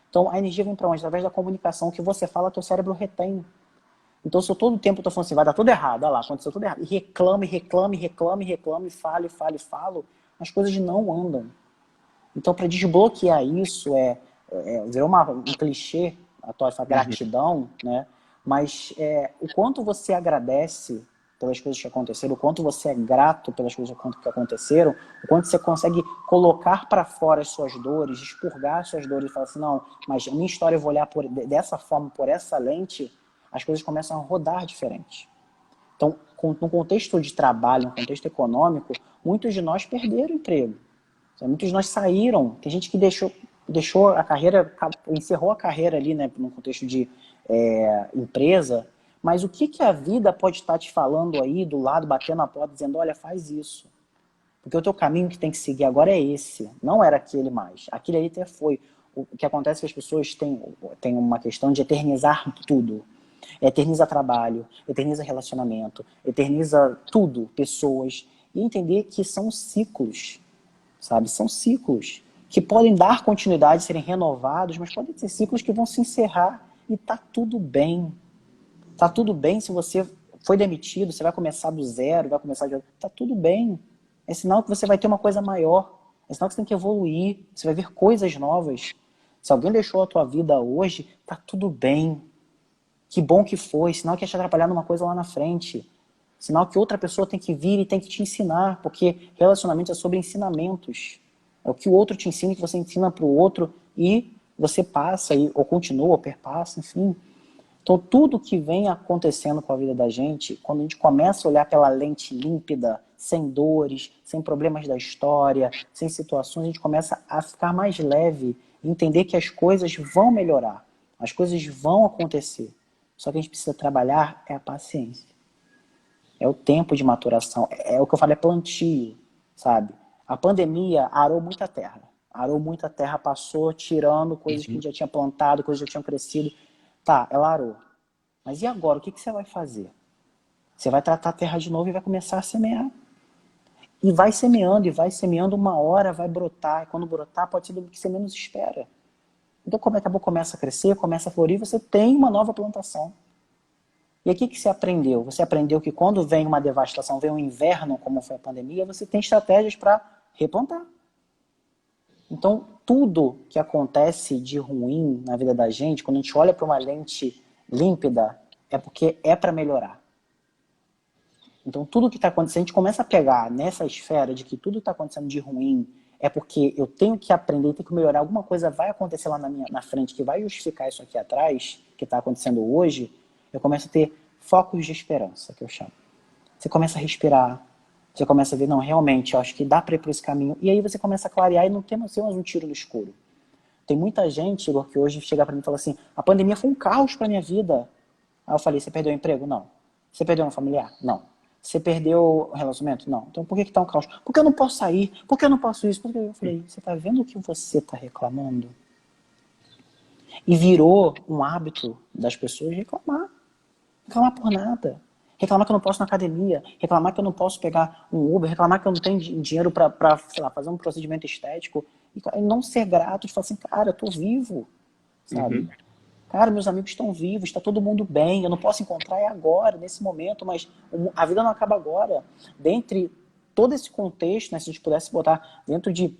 Então, a energia vem para onde? Através da comunicação. O que você fala, teu cérebro retém. Então, se eu todo o tempo estou falando assim, vai dar tudo errado, olha lá, aconteceu tudo errado, e reclame, falo, as coisas não andam. Então, para desbloquear isso, virou um clichê, a tua Uhum. gratidão, né? Mas o quanto você agradece pelas coisas que aconteceram, o quanto você é grato pelas coisas que aconteceram, o quanto você consegue colocar para fora as suas dores, expurgar as suas dores e falar assim, não, mas a minha história eu vou olhar dessa forma, por essa lente, as coisas começam a rodar diferente. Então, no contexto de trabalho, no contexto econômico, muitos de nós perderam o emprego. Muitos de nós saíram, tem gente que deixou a carreira, encerrou a carreira ali, né, no contexto de empresa, mas o que a vida pode estar te falando aí do lado, batendo na porta, dizendo, olha, faz isso. Porque o teu caminho que tem que seguir agora é esse, não era aquele mais. Aquele ali até foi. O que acontece é que as pessoas têm uma questão de eternizar tudo. Eterniza trabalho, eterniza relacionamento, eterniza tudo, pessoas. E entender que são ciclos, sabe? São ciclos que podem dar continuidade, serem renovados, mas podem ser ciclos que vão se encerrar e tá tudo bem. Tá tudo bem se você foi demitido, você vai começar do zero, vai começar de... Tá tudo bem. É sinal que você vai ter uma coisa maior. É sinal que você tem que evoluir. Você vai ver coisas novas. Se alguém deixou a tua vida hoje, tá tudo bem. Que bom que foi. Sinal que ia te atrapalhar numa coisa lá na frente. Sinal que outra pessoa tem que vir e tem que te ensinar. Porque relacionamento é sobre ensinamentos. É o que o outro te ensina, que você ensina para o outro e você passa, ou continua, ou perpassa, enfim. Então, tudo que vem acontecendo com a vida da gente, quando a gente começa a olhar pela lente límpida, sem dores, sem problemas da história, sem situações, a gente começa a ficar mais leve e entender que as coisas vão melhorar, as coisas vão acontecer. Só que a gente precisa trabalhar é a paciência. É o tempo de maturação, é o que eu falo, é plantio, sabe? A pandemia arou muita terra. Arou muita terra, passou tirando coisas que a gente já tinha plantado, coisas que já tinham crescido. Tá, ela arou. Mas e agora? O que você vai fazer? Você vai tratar a terra de novo e vai começar a semear. E vai semeando, uma hora vai brotar. E quando brotar, pode ser do que você menos espera. Então, como acabou, começa a crescer, começa a florir, você tem uma nova plantação. E aí, o que você aprendeu? Você aprendeu que quando vem uma devastação, vem um inverno, como foi a pandemia, você tem estratégias para replantar. Então, tudo que acontece de ruim na vida da gente, quando a gente olha para uma lente límpida, é porque é para melhorar. Então, tudo que está acontecendo, a gente começa a pegar nessa esfera de que tudo que está acontecendo de ruim é porque eu tenho que aprender, tenho que melhorar, alguma coisa vai acontecer lá na frente que vai justificar isso aqui atrás, que está acontecendo hoje, eu começo a ter focos de esperança, que eu chamo. Você começa a respirar, você começa a ver, não, realmente, eu acho que dá para ir por esse caminho. E aí você começa a clarear e não tem mais um tiro no escuro. Tem muita gente, Igor, que hoje chega para mim e fala assim, a pandemia foi um caos para minha vida. Aí eu falei, você perdeu o emprego? Não. Você perdeu um familiar? Não. Você perdeu o relacionamento? Não. Então por que tá um caos? Porque eu não posso sair, porque eu não posso isso. Porque eu falei, você tá vendo o que você tá reclamando? E virou um hábito das pessoas reclamar. Reclamar por nada. Reclamar que eu não posso ir na academia, reclamar que eu não posso pegar um Uber, reclamar que eu não tenho dinheiro para, sei lá, fazer um procedimento estético, e não ser grato, de falar assim, cara, eu tô vivo, sabe? Uhum. Cara, meus amigos estão vivos, está todo mundo bem, eu não posso encontrar é agora, nesse momento, mas a vida não acaba agora. Dentre todo esse contexto, né, se a gente pudesse botar dentro de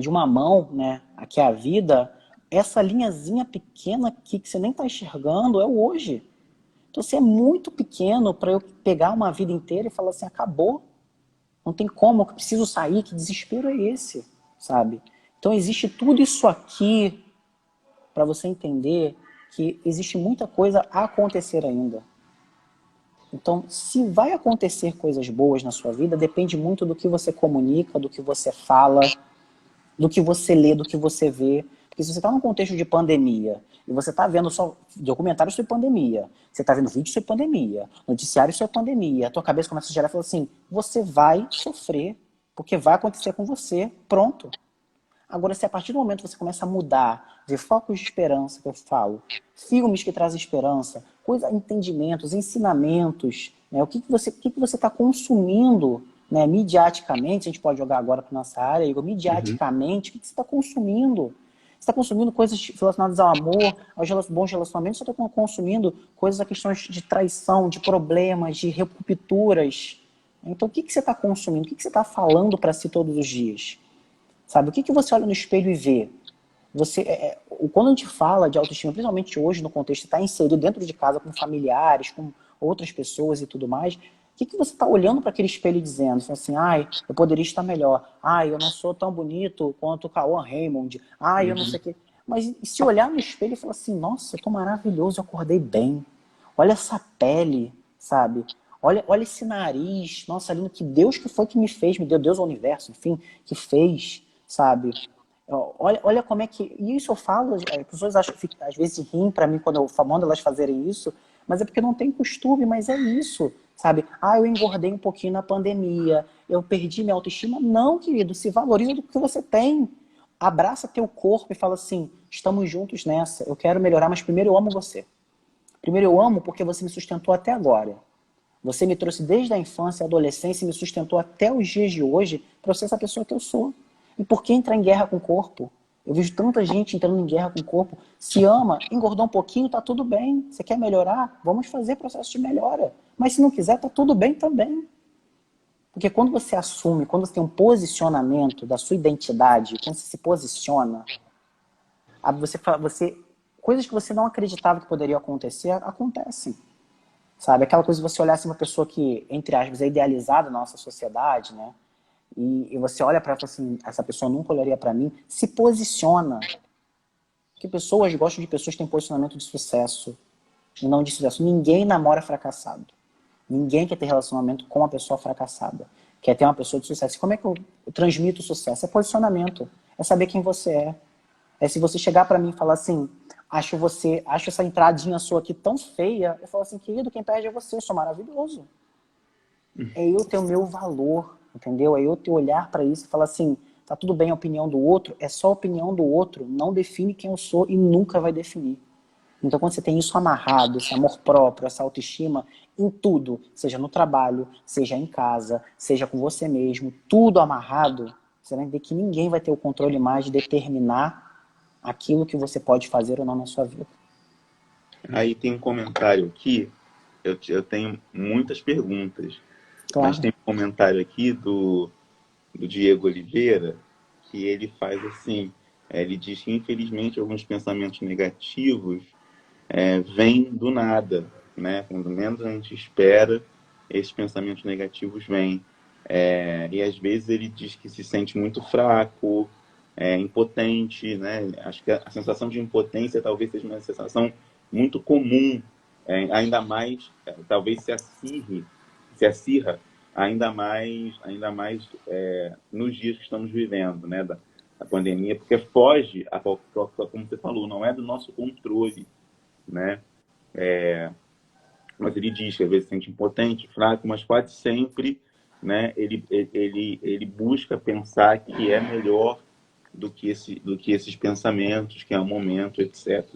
uma mão, né, aqui a vida, essa linhazinha pequena aqui que você nem está enxergando é o hoje. Então, você é muito pequeno para eu pegar uma vida inteira e falar assim, acabou. Não tem como, eu preciso sair, que desespero é esse, sabe? Então, existe tudo isso aqui para você entender que existe muita coisa a acontecer ainda. Então, se vai acontecer coisas boas na sua vida, depende muito do que você comunica, do que você fala, do que você lê, do que você vê. Porque se você está num contexto de pandemia e você está vendo só documentários sobre pandemia, você está vendo vídeos sobre pandemia, noticiários sobre pandemia, a tua cabeça começa a gerar e fala assim, você vai sofrer, porque vai acontecer com você, pronto. Agora, se a partir do momento você começa a mudar de focos de esperança, que eu falo, filmes que trazem esperança, entendimentos, ensinamentos, né, o que você está consumindo, né, midiaticamente, a gente pode jogar agora para nossa área, Igor, midiaticamente, o que você está consumindo? Você está consumindo coisas relacionadas ao amor, aos bons relacionamentos, ou você está consumindo coisas a questões de traição, de problemas, de rupturas? Então, o que você está consumindo? O que você está falando para si todos os dias? Sabe, o que você olha no espelho e vê? Quando a gente fala de autoestima, principalmente hoje no contexto, está inserido dentro de casa com familiares, com outras pessoas e tudo mais, o que você está olhando para aquele espelho e dizendo? Assim, ai, eu poderia estar melhor. Ai, eu não sou tão bonito quanto o Cauã Raymond. Ai, eu não sei o quê. Mas se olhar no espelho e falar assim, nossa, eu tô maravilhoso, eu acordei bem. Olha essa pele, sabe? Olha esse nariz. Nossa, lindo, que Deus que foi que me fez, me deu Deus ao universo, enfim, que fez, sabe? Olha como é que... E isso eu falo, as pessoas acham que às vezes riem pra mim quando eu mando elas fazerem isso, mas é porque não tem costume, mas é isso, sabe? Ah, eu engordei um pouquinho na pandemia, eu perdi minha autoestima. Não, querido, se valoriza do que você tem. Abraça teu corpo e fala assim, estamos juntos nessa, eu quero melhorar, mas primeiro eu amo você. Primeiro, eu amo porque você me sustentou até agora. Você me trouxe desde a infância, a adolescência e me sustentou até os dias de hoje para eu ser essa pessoa que eu sou. E por que entrar em guerra com o corpo? Eu vejo tanta gente entrando em guerra com o corpo. Se ama, engordou um pouquinho, tá tudo bem. Você quer melhorar? Vamos fazer processo de melhora. Mas se não quiser, tá tudo bem também. Porque quando você assume, quando você tem um posicionamento da sua identidade, quando você se posiciona, coisas que você não acreditava que poderiam acontecer, acontecem. Sabe? Aquela coisa de você olhar assim uma pessoa que, entre aspas, é idealizada na nossa sociedade, né? E você olha para ela e fala assim, essa pessoa nunca olharia para mim, se posiciona. Porque pessoas gostam de pessoas que têm posicionamento de sucesso e não de sucesso. Ninguém namora fracassado. Ninguém quer ter relacionamento com uma pessoa fracassada. Quer ter uma pessoa de sucesso. E como é que eu transmito o sucesso? É posicionamento. É saber quem você é. É se você chegar para mim e falar assim, acho essa entradinha sua aqui tão feia, eu falo assim, querido, quem perde é você, eu sou maravilhoso. É eu ter o meu valor, entendeu? É eu ter olhar para isso e falar assim, tá tudo bem a opinião do outro, é só a opinião do outro, não define quem eu sou e nunca vai definir. Então quando você tem isso amarrado, esse amor próprio, essa autoestima, em tudo, seja no trabalho, seja em casa, seja com você mesmo, tudo amarrado, você vai ver que ninguém vai ter o controle mais de determinar aquilo que você pode fazer ou não na sua vida. Aí tem um comentário aqui, eu tenho muitas perguntas, mas Claro. tem um comentário aqui do Diego Oliveira, que ele faz assim, ele diz que infelizmente alguns pensamentos negativos vêm do nada, né? Quando menos a gente espera, esses pensamentos negativos vêm. E às vezes ele diz que se sente muito fraco, impotente, né? Acho que a sensação de impotência talvez seja uma sensação muito comum, ainda mais, talvez se acirra ainda mais nos dias que estamos vivendo, né? Da pandemia, porque foge, como você falou, não é do nosso controle, né? Mas ele diz que às vezes se sente impotente, fraco, mas quase sempre, né, ele busca pensar que é melhor do que esses pensamentos, que é o momento, etc.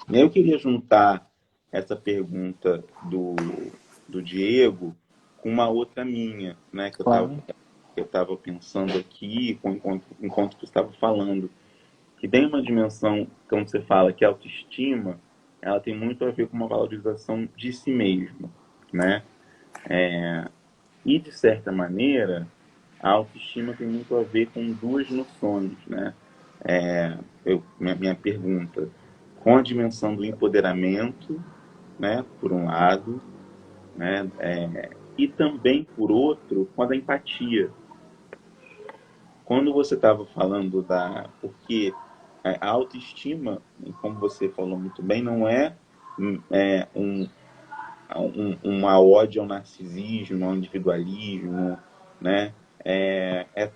E aí eu queria juntar essa pergunta do Diego com uma outra minha, né, Claro. que eu estava pensando aqui enquanto tu estava falando, que tem uma dimensão, quando você fala que a autoestima, ela tem muito a ver com uma valorização de si mesmo, né? E, de certa maneira, a autoestima tem muito a ver com duas noções, né? Minha pergunta, com a dimensão do empoderamento, né, por um lado, né, e também, por outro, com a da empatia. Quando você estava falando porque a autoestima, como você falou muito bem, não uma ode ao narcisismo, ao individualismo, né?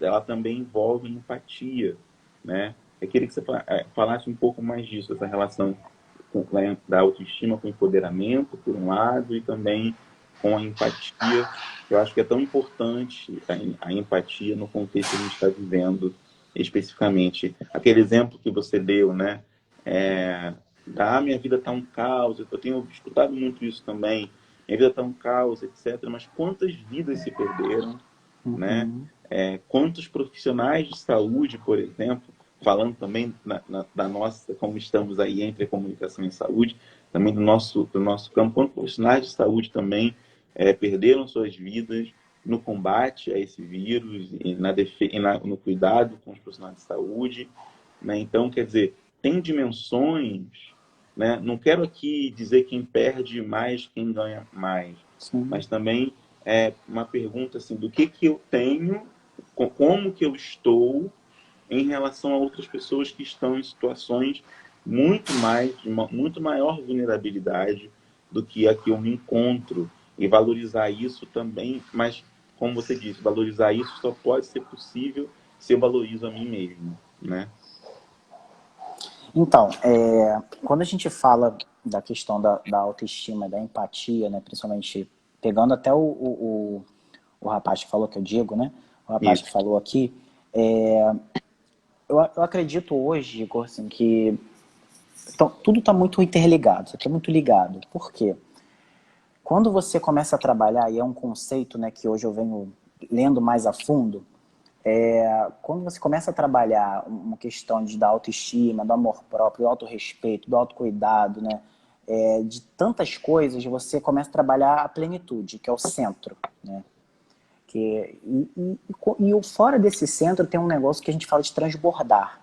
Ela também envolve empatia, né? Eu queria que você falasse um pouco mais disso, essa relação da autoestima com o empoderamento, por um lado, e também com a empatia. Eu acho que é tão importante a empatia no contexto que a gente está vivendo especificamente. Aquele exemplo que você deu, né? Minha vida está um caos, eu tenho escutado muito isso também, minha vida está um caos, etc. Mas quantas vidas se perderam, né? Uhum. Quantos profissionais de saúde, por exemplo, falando também da nossa, como estamos aí entre a comunicação e saúde, também do nosso campo, quantos profissionais de saúde também perderam suas vidas no combate a esse vírus e no cuidado com os profissionais de saúde, né? Então, quer dizer, tem dimensões, né? Não quero aqui dizer quem perde mais, quem ganha mais, Sim. mas também uma pergunta assim, do que eu tenho, como que eu estou em relação a outras pessoas que estão em situações muito maior vulnerabilidade do que a que eu me encontro, e valorizar isso também, mas como você disse, valorizar isso só pode ser possível se eu valorizo a mim mesmo, né? Então, quando a gente fala da questão da autoestima, da empatia, né, principalmente pegando até o rapaz que falou, que é o Diego, né? O rapaz que Isso. falou aqui, eu acredito hoje, Igor, assim, que Então, tudo está muito interligado, isso aqui é muito ligado. Por quê? Quando você começa a trabalhar, e é um conceito, né, que hoje eu venho lendo mais a fundo, quando você começa a trabalhar uma questão da autoestima, do amor próprio, do autorrespeito, do autocuidado, né, de tantas coisas, você começa a trabalhar a plenitude, que é o centro, né? E fora desse centro tem um negócio que a gente fala de transbordar.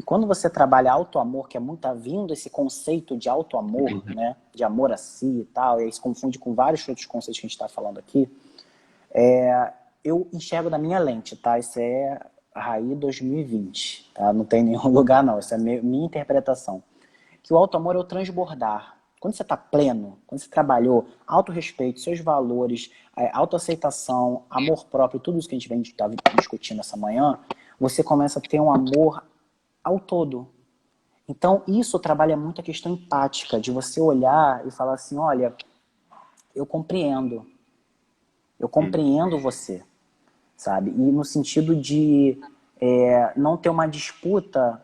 E quando você trabalha auto-amor, que é muito tá vindo esse conceito de auto-amor, né, de amor a si e tal, e aí se confunde com vários outros conceitos que a gente está falando aqui, eu enxergo da minha lente, tá? Isso é Raí 2020, tá? Não tem nenhum lugar não, isso é minha interpretação. Que o auto-amor é o transbordar. Quando você está pleno, quando você trabalhou autorrespeito, seus valores, autoaceitação, amor próprio, tudo isso que a gente vem discutindo essa manhã, você começa a ter um amor ao todo. Então, isso trabalha muito a questão empática, de você olhar e falar assim, olha, eu compreendo você, sabe? E no sentido de não ter uma disputa,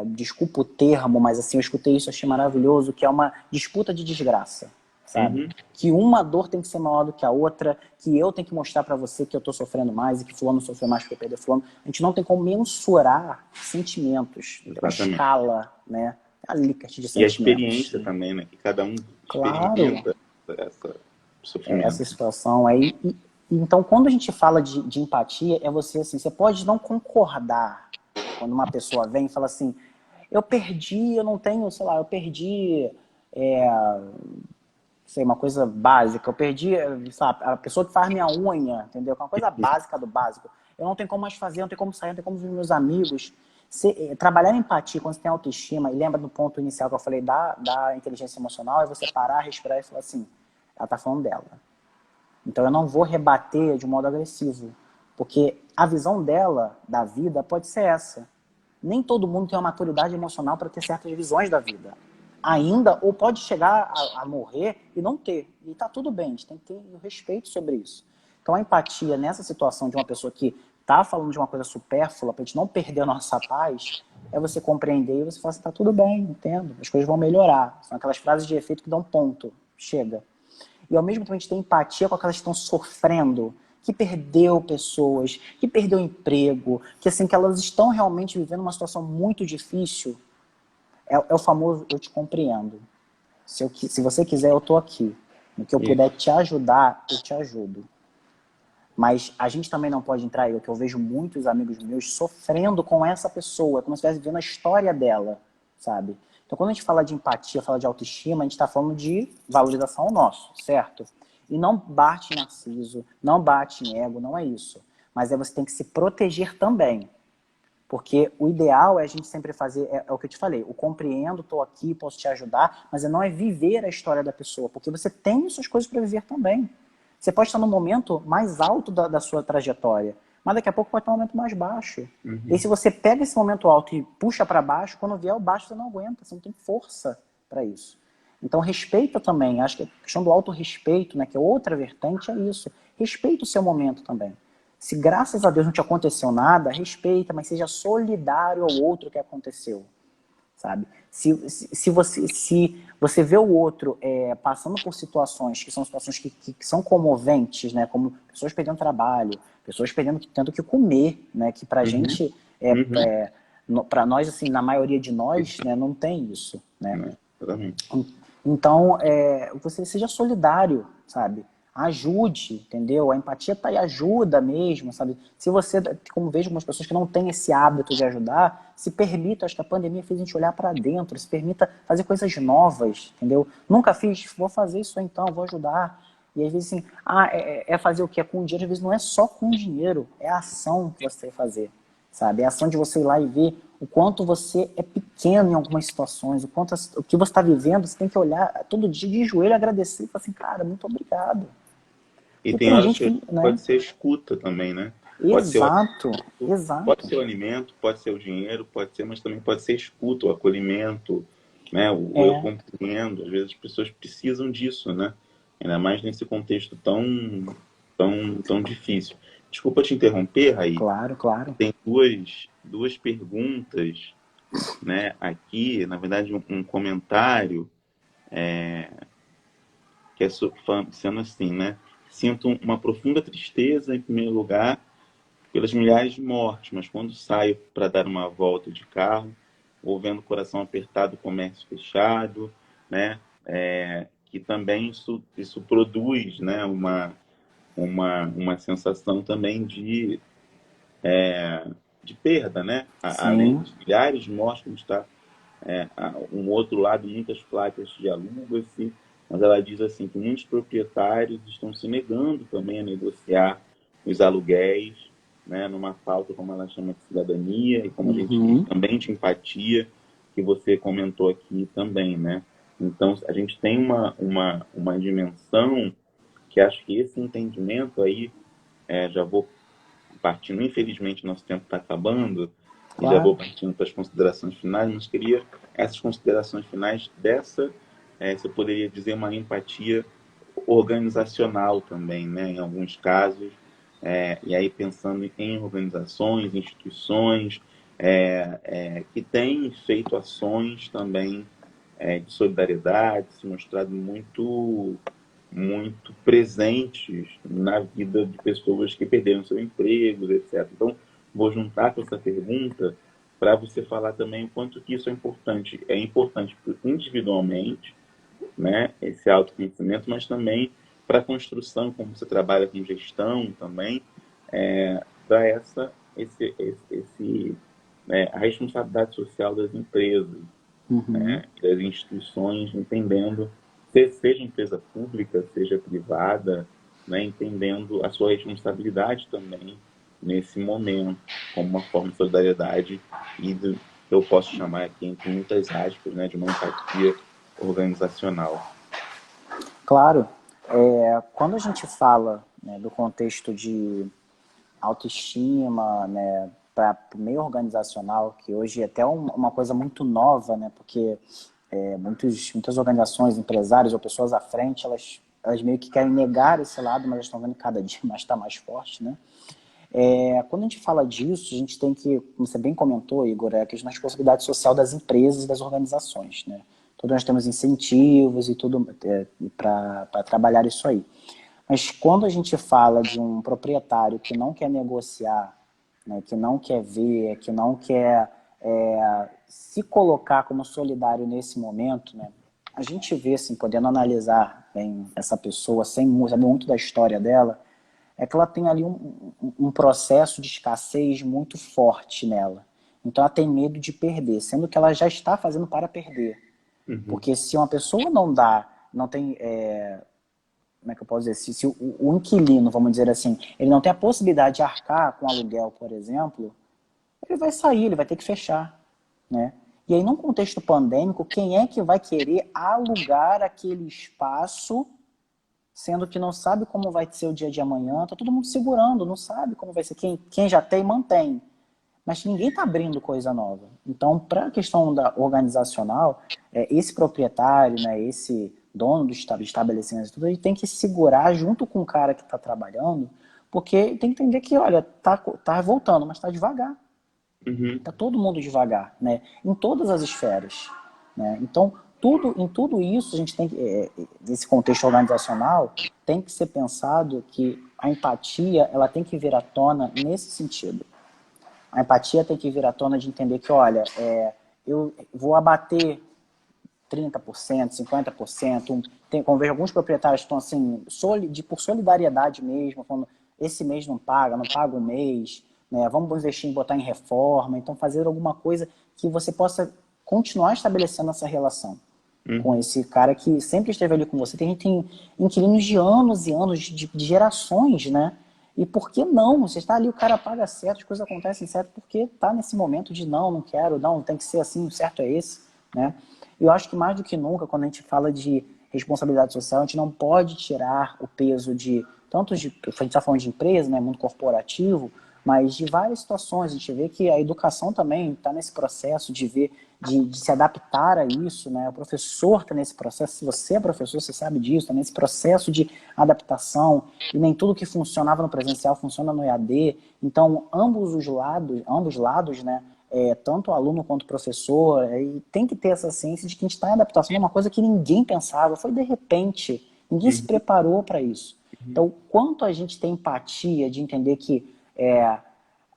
desculpa o termo, mas assim, eu escutei isso, achei maravilhoso, que é uma disputa de desgraça, sabe? Que uma dor tem que ser maior do que a outra, que eu tenho que mostrar pra você que eu tô sofrendo mais e que fulano sofreu mais porque perdeu fulano. A gente não tem como mensurar sentimentos, tem uma Exatamente. escala, né? Alicate de E a sentimentos. experiência também, né? Que cada um Claro, experimenta esse sofrimento. essa situação aí. Então, quando a gente fala de empatia, é você assim, você pode não concordar quando uma pessoa vem e fala assim, eu perdi, eu não tenho, sei lá, eu perdi, sei, uma coisa básica, eu perdi, sabe, a pessoa que faz minha unha, entendeu? Uma coisa básica do básico. Eu não tenho como mais fazer, não tenho como sair, não tenho como ver meus amigos. Trabalhar em empatia, quando você tem autoestima, e lembra do ponto inicial que eu falei da inteligência emocional, é você parar, respirar e falar assim, ela tá falando dela. Então eu não vou rebater de um modo agressivo, porque a visão dela da vida pode ser essa. Nem todo mundo tem uma maturidade emocional para ter certas visões da vida. Ainda, ou pode chegar a morrer e não ter. E está tudo bem, a gente tem que ter respeito sobre isso. Então a empatia nessa situação de uma pessoa que está falando de uma coisa supérflua, para a gente não perder a nossa paz, é você compreender e você falar assim, está tudo bem, entendo, as coisas vão melhorar. São aquelas frases de efeito que dão ponto, chega. E ao mesmo tempo a gente tem empatia com aquelas que estão sofrendo, que perdeu pessoas, que perdeu emprego, que assim, que elas estão realmente vivendo uma situação muito difícil. É o famoso eu te compreendo. Se você quiser, eu tô aqui. No que eu puder Isso. te ajudar, eu te ajudo. Mas a gente também não pode entrar, que eu vejo muitos amigos meus sofrendo com essa pessoa, como se estivesse vivendo a história dela, sabe? Então, quando a gente fala de empatia, fala de autoestima, a gente está falando de valorização nosso, certo? E não bate em narciso, não bate em ego, não é isso. Mas você tem que se proteger também. Porque o ideal é a gente sempre fazer, é o que eu te falei, o compreendo, estou aqui, posso te ajudar, mas não é viver a história da pessoa, porque você tem suas coisas para viver também. Você pode estar no momento mais alto da sua trajetória, mas daqui a pouco pode estar um momento mais baixo. E se você pega esse momento alto e puxa para baixo, quando vier o baixo você não aguenta, você não tem força para isso. Então respeita também, acho que a questão do autorrespeito, né, que é outra vertente, é isso. Respeita o seu momento também. Se graças a Deus não te aconteceu nada, respeita, mas seja solidário ao outro que aconteceu, sabe? Se você vê o outro passando por situações que são situações que são comoventes, né? Como pessoas perdendo trabalho, pessoas tendo que comer, né? Que pra gente, pra nós, assim, na maioria de nós, né? Não tem isso, né? Exatamente. Então, você seja solidário, sabe? Ajude, entendeu? A empatia tá aí, ajuda mesmo, sabe? Se você, como vejo algumas pessoas que não têm esse hábito de ajudar, se permita, acho que a pandemia fez a gente olhar para dentro, se permita fazer coisas novas, entendeu? Nunca fiz, vou fazer isso então, vou ajudar. E às vezes assim, fazer o que? É com dinheiro, às vezes não é só com dinheiro, é a ação que você vai fazer, sabe? É a ação de você ir lá e ver o quanto você é pequeno em algumas situações, o que você está vivendo, você tem que olhar todo dia de joelho e agradecer e falar assim, cara, muito obrigado. E E tem tem horas gente que que, né? pode ser escuta também, né? Pode ser o Exato, alimento, pode exato. ser o alimento, pode ser o dinheiro, pode ser, mas também pode ser escuta, o acolhimento, né? O eu É, compreendo. Às vezes as pessoas precisam disso, né? Ainda mais nesse contexto tão difícil. Desculpa te interromper, Raí. claro, claro. Tem duas perguntas né, aqui, na verdade, um comentário que é sendo assim, né? Sinto uma profunda tristeza, em primeiro lugar, pelas milhares de mortes, mas quando saio para dar uma volta de carro, vou vendo o coração apertado, o comércio fechado, né? Que também isso produz, né, uma sensação também de perda, né? Além Sim. dos milhares de mortes, como está um outro lado, muitas placas de aluga-se, mas ela diz assim que muitos proprietários estão se negando também a negociar os aluguéis, né, numa falta, como ela chama, de cidadania, e como a gente diz, Uhum. também de empatia, que você comentou aqui também, né? Então, a gente tem uma dimensão que acho que esse entendimento aí, já vou partindo, infelizmente, nosso tempo está acabando, e já vou Claro. partindo para as considerações finais, mas queria essas considerações finais você poderia dizer, uma empatia organizacional também, né, em alguns casos, e aí pensando em organizações, instituições, que têm feito ações também de solidariedade, se mostrado muito presentes na vida de pessoas que perderam seus empregos, etc. Então, vou juntar com essa pergunta para você falar também o quanto que isso é importante individualmente, né, esse autoconhecimento, mas também para a construção, como você trabalha com gestão também, para a responsabilidade social das empresas, Uhum. né, das instituições, entendendo, seja empresa pública, seja privada, né, entendendo a sua responsabilidade também nesse momento, como uma forma de solidariedade eu posso chamar aqui, entre muitas aspas, né, de uma empatia organizacional. Claro. Quando a gente fala, né, do contexto de autoestima, né, para o meio organizacional, que hoje é até uma coisa muito nova, né, porque muitas organizações, empresários ou pessoas à frente, elas meio que querem negar esse lado, mas elas estão vendo que cada dia mais está mais forte, né? Quando a gente fala disso, a gente tem que, como você bem comentou, Igor, a questão da responsabilidade social das empresas e das organizações, né? Todos nós temos incentivos e tudo para trabalhar isso aí. Mas quando a gente fala de um proprietário que não quer negociar, né, que não quer ver, que não quer se colocar como solidário nesse momento, né, a gente vê, assim, podendo analisar bem essa pessoa, sem saber muito da história dela, é que ela tem ali um processo de escassez muito forte nela. Então ela tem medo de perder, sendo que ela já está fazendo para perder. Uhum. Porque se uma pessoa não tem como é que eu posso dizer, se o inquilino, vamos dizer assim, ele não tem a possibilidade de arcar com aluguel, por exemplo, ele vai sair, ele vai ter que fechar, né? E aí, num contexto pandêmico, quem é que vai querer alugar aquele espaço, sendo que não sabe como vai ser o dia de amanhã? Tá todo mundo segurando, não sabe como vai ser. Quem já tem, mantém. Mas ninguém está abrindo coisa nova. Então, para a questão organizacional, esse proprietário, né, esse dono do estabelecimento, tudo, ele tem que segurar junto com o cara que está trabalhando, porque tem que entender que, olha, tá voltando, mas está devagar. Uhum. Está todo mundo devagar, né? Em todas as esferas, né? Então, em tudo isso, a gente tem que, nesse contexto organizacional, tem que ser pensado que a empatia, ela tem que vir à tona nesse sentido. A empatia tem que vir à tona de entender que, olha, eu vou abater 30%, 50%. Como vejo alguns proprietários que estão assim, por solidariedade mesmo, falando, esse mês não paga um mês, né? Vamos investir em botar em reforma, então fazer alguma coisa que você possa continuar estabelecendo essa relação com Uhum. esse cara que sempre esteve ali com você. Tem inquilinos de anos e anos, de gerações, né? E por que não? Você está ali, o cara paga certo, as coisas acontecem certo, porque está nesse momento de não quero, não, tem que ser assim, o certo é esse, né? E eu acho que mais do que nunca, quando a gente fala de responsabilidade social, a gente não pode tirar o peso de, tanto de, a gente está falando de empresa, né, mundo corporativo, mas de várias situações. A gente vê que a educação também está nesse processo de ver, de se adaptar a isso, né? O professor está nesse processo, se você é professor, você sabe disso, está nesse processo de adaptação, e nem tudo que funcionava no presencial funciona no EAD. Então, ambos lados, né, tanto o aluno quanto o professor, e tem que ter essa ciência de que a gente está em adaptação, é uma coisa que ninguém pensava, foi de repente, ninguém se Uhum. preparou para isso. Então, quanto a gente tem empatia de entender que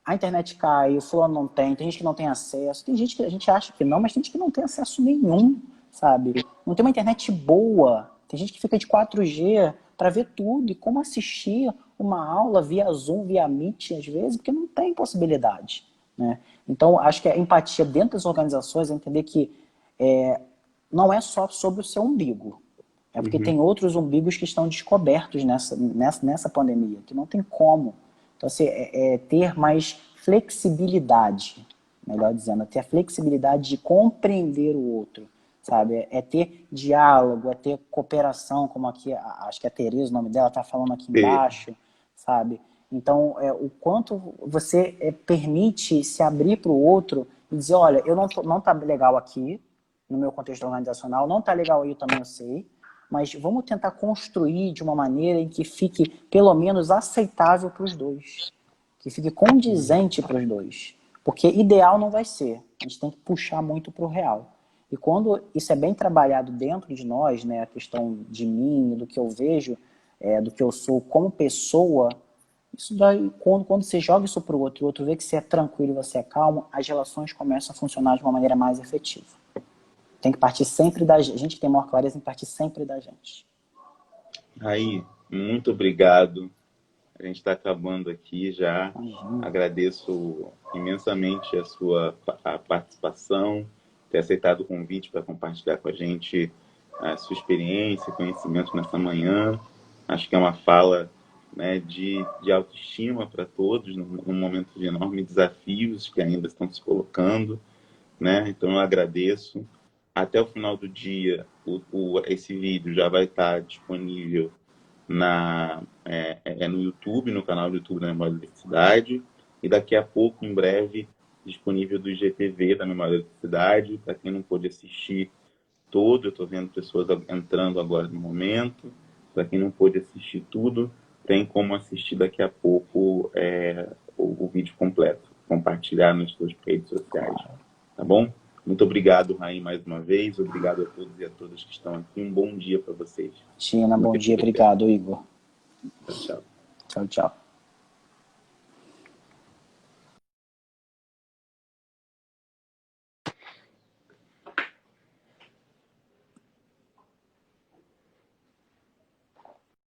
a internet cai, o fulano não tem gente que não tem acesso, tem gente que a gente acha que não, mas tem gente que não tem acesso nenhum, sabe? Não tem uma internet boa, tem gente que fica de 4G para ver tudo, e como assistir uma aula via Zoom, via Meet, às vezes, porque não tem possibilidade, né? Então, acho que a empatia dentro das organizações é entender que não é só sobre o seu umbigo, é porque Uhum. tem outros umbigos que estão descobertos nessa pandemia, que não tem como. Então, assim, ter mais flexibilidade, melhor dizendo, ter a flexibilidade de compreender o outro, sabe? É ter diálogo, é ter cooperação, como aqui, acho que é a Tereza, o nome dela, está falando aqui embaixo, sabe? Então, o quanto você permite se abrir para o outro e dizer, olha, eu não tá legal aqui, no meu contexto organizacional, não tá legal aí, eu também eu sei, mas vamos tentar construir de uma maneira em que fique, pelo menos, aceitável para os dois. Que fique condizente para os dois. Porque ideal não vai ser. A gente tem que puxar muito para o real. E quando isso é bem trabalhado dentro de nós, né, a questão de mim, do que eu vejo, do que eu sou como pessoa, isso daí, quando você joga isso para o outro vê que você é tranquilo, você é calmo, as relações começam a funcionar de uma maneira mais efetiva. Tem que partir sempre da gente. A gente que tem maior clareza tem que partir sempre da gente. Raí, muito obrigado. A gente está acabando aqui já. Imagina. Agradeço imensamente a sua participação, ter aceitado o convite para compartilhar com a gente a sua experiência, conhecimento nessa manhã. Acho que é uma fala, né, de autoestima para todos, num momento de enormes desafios que ainda estão se colocando, né? Então eu agradeço. Até o final do dia, esse vídeo já vai estar disponível no YouTube, no canal do YouTube da Memória da Eletricidade, e daqui a pouco, em breve, disponível do IGTV da Memória da Eletricidade, para quem não pôde assistir todo, eu estou vendo pessoas entrando agora no momento, para quem não pôde assistir tudo, tem como assistir daqui a pouco o vídeo completo, compartilhar nas suas redes sociais, tá bom? Muito obrigado, Raí, mais uma vez. Obrigado a todos e a todas que estão aqui. Um bom dia para vocês. Tina, bom dia. Obrigado, Igor. Tchau, tchau. Tchau, tchau.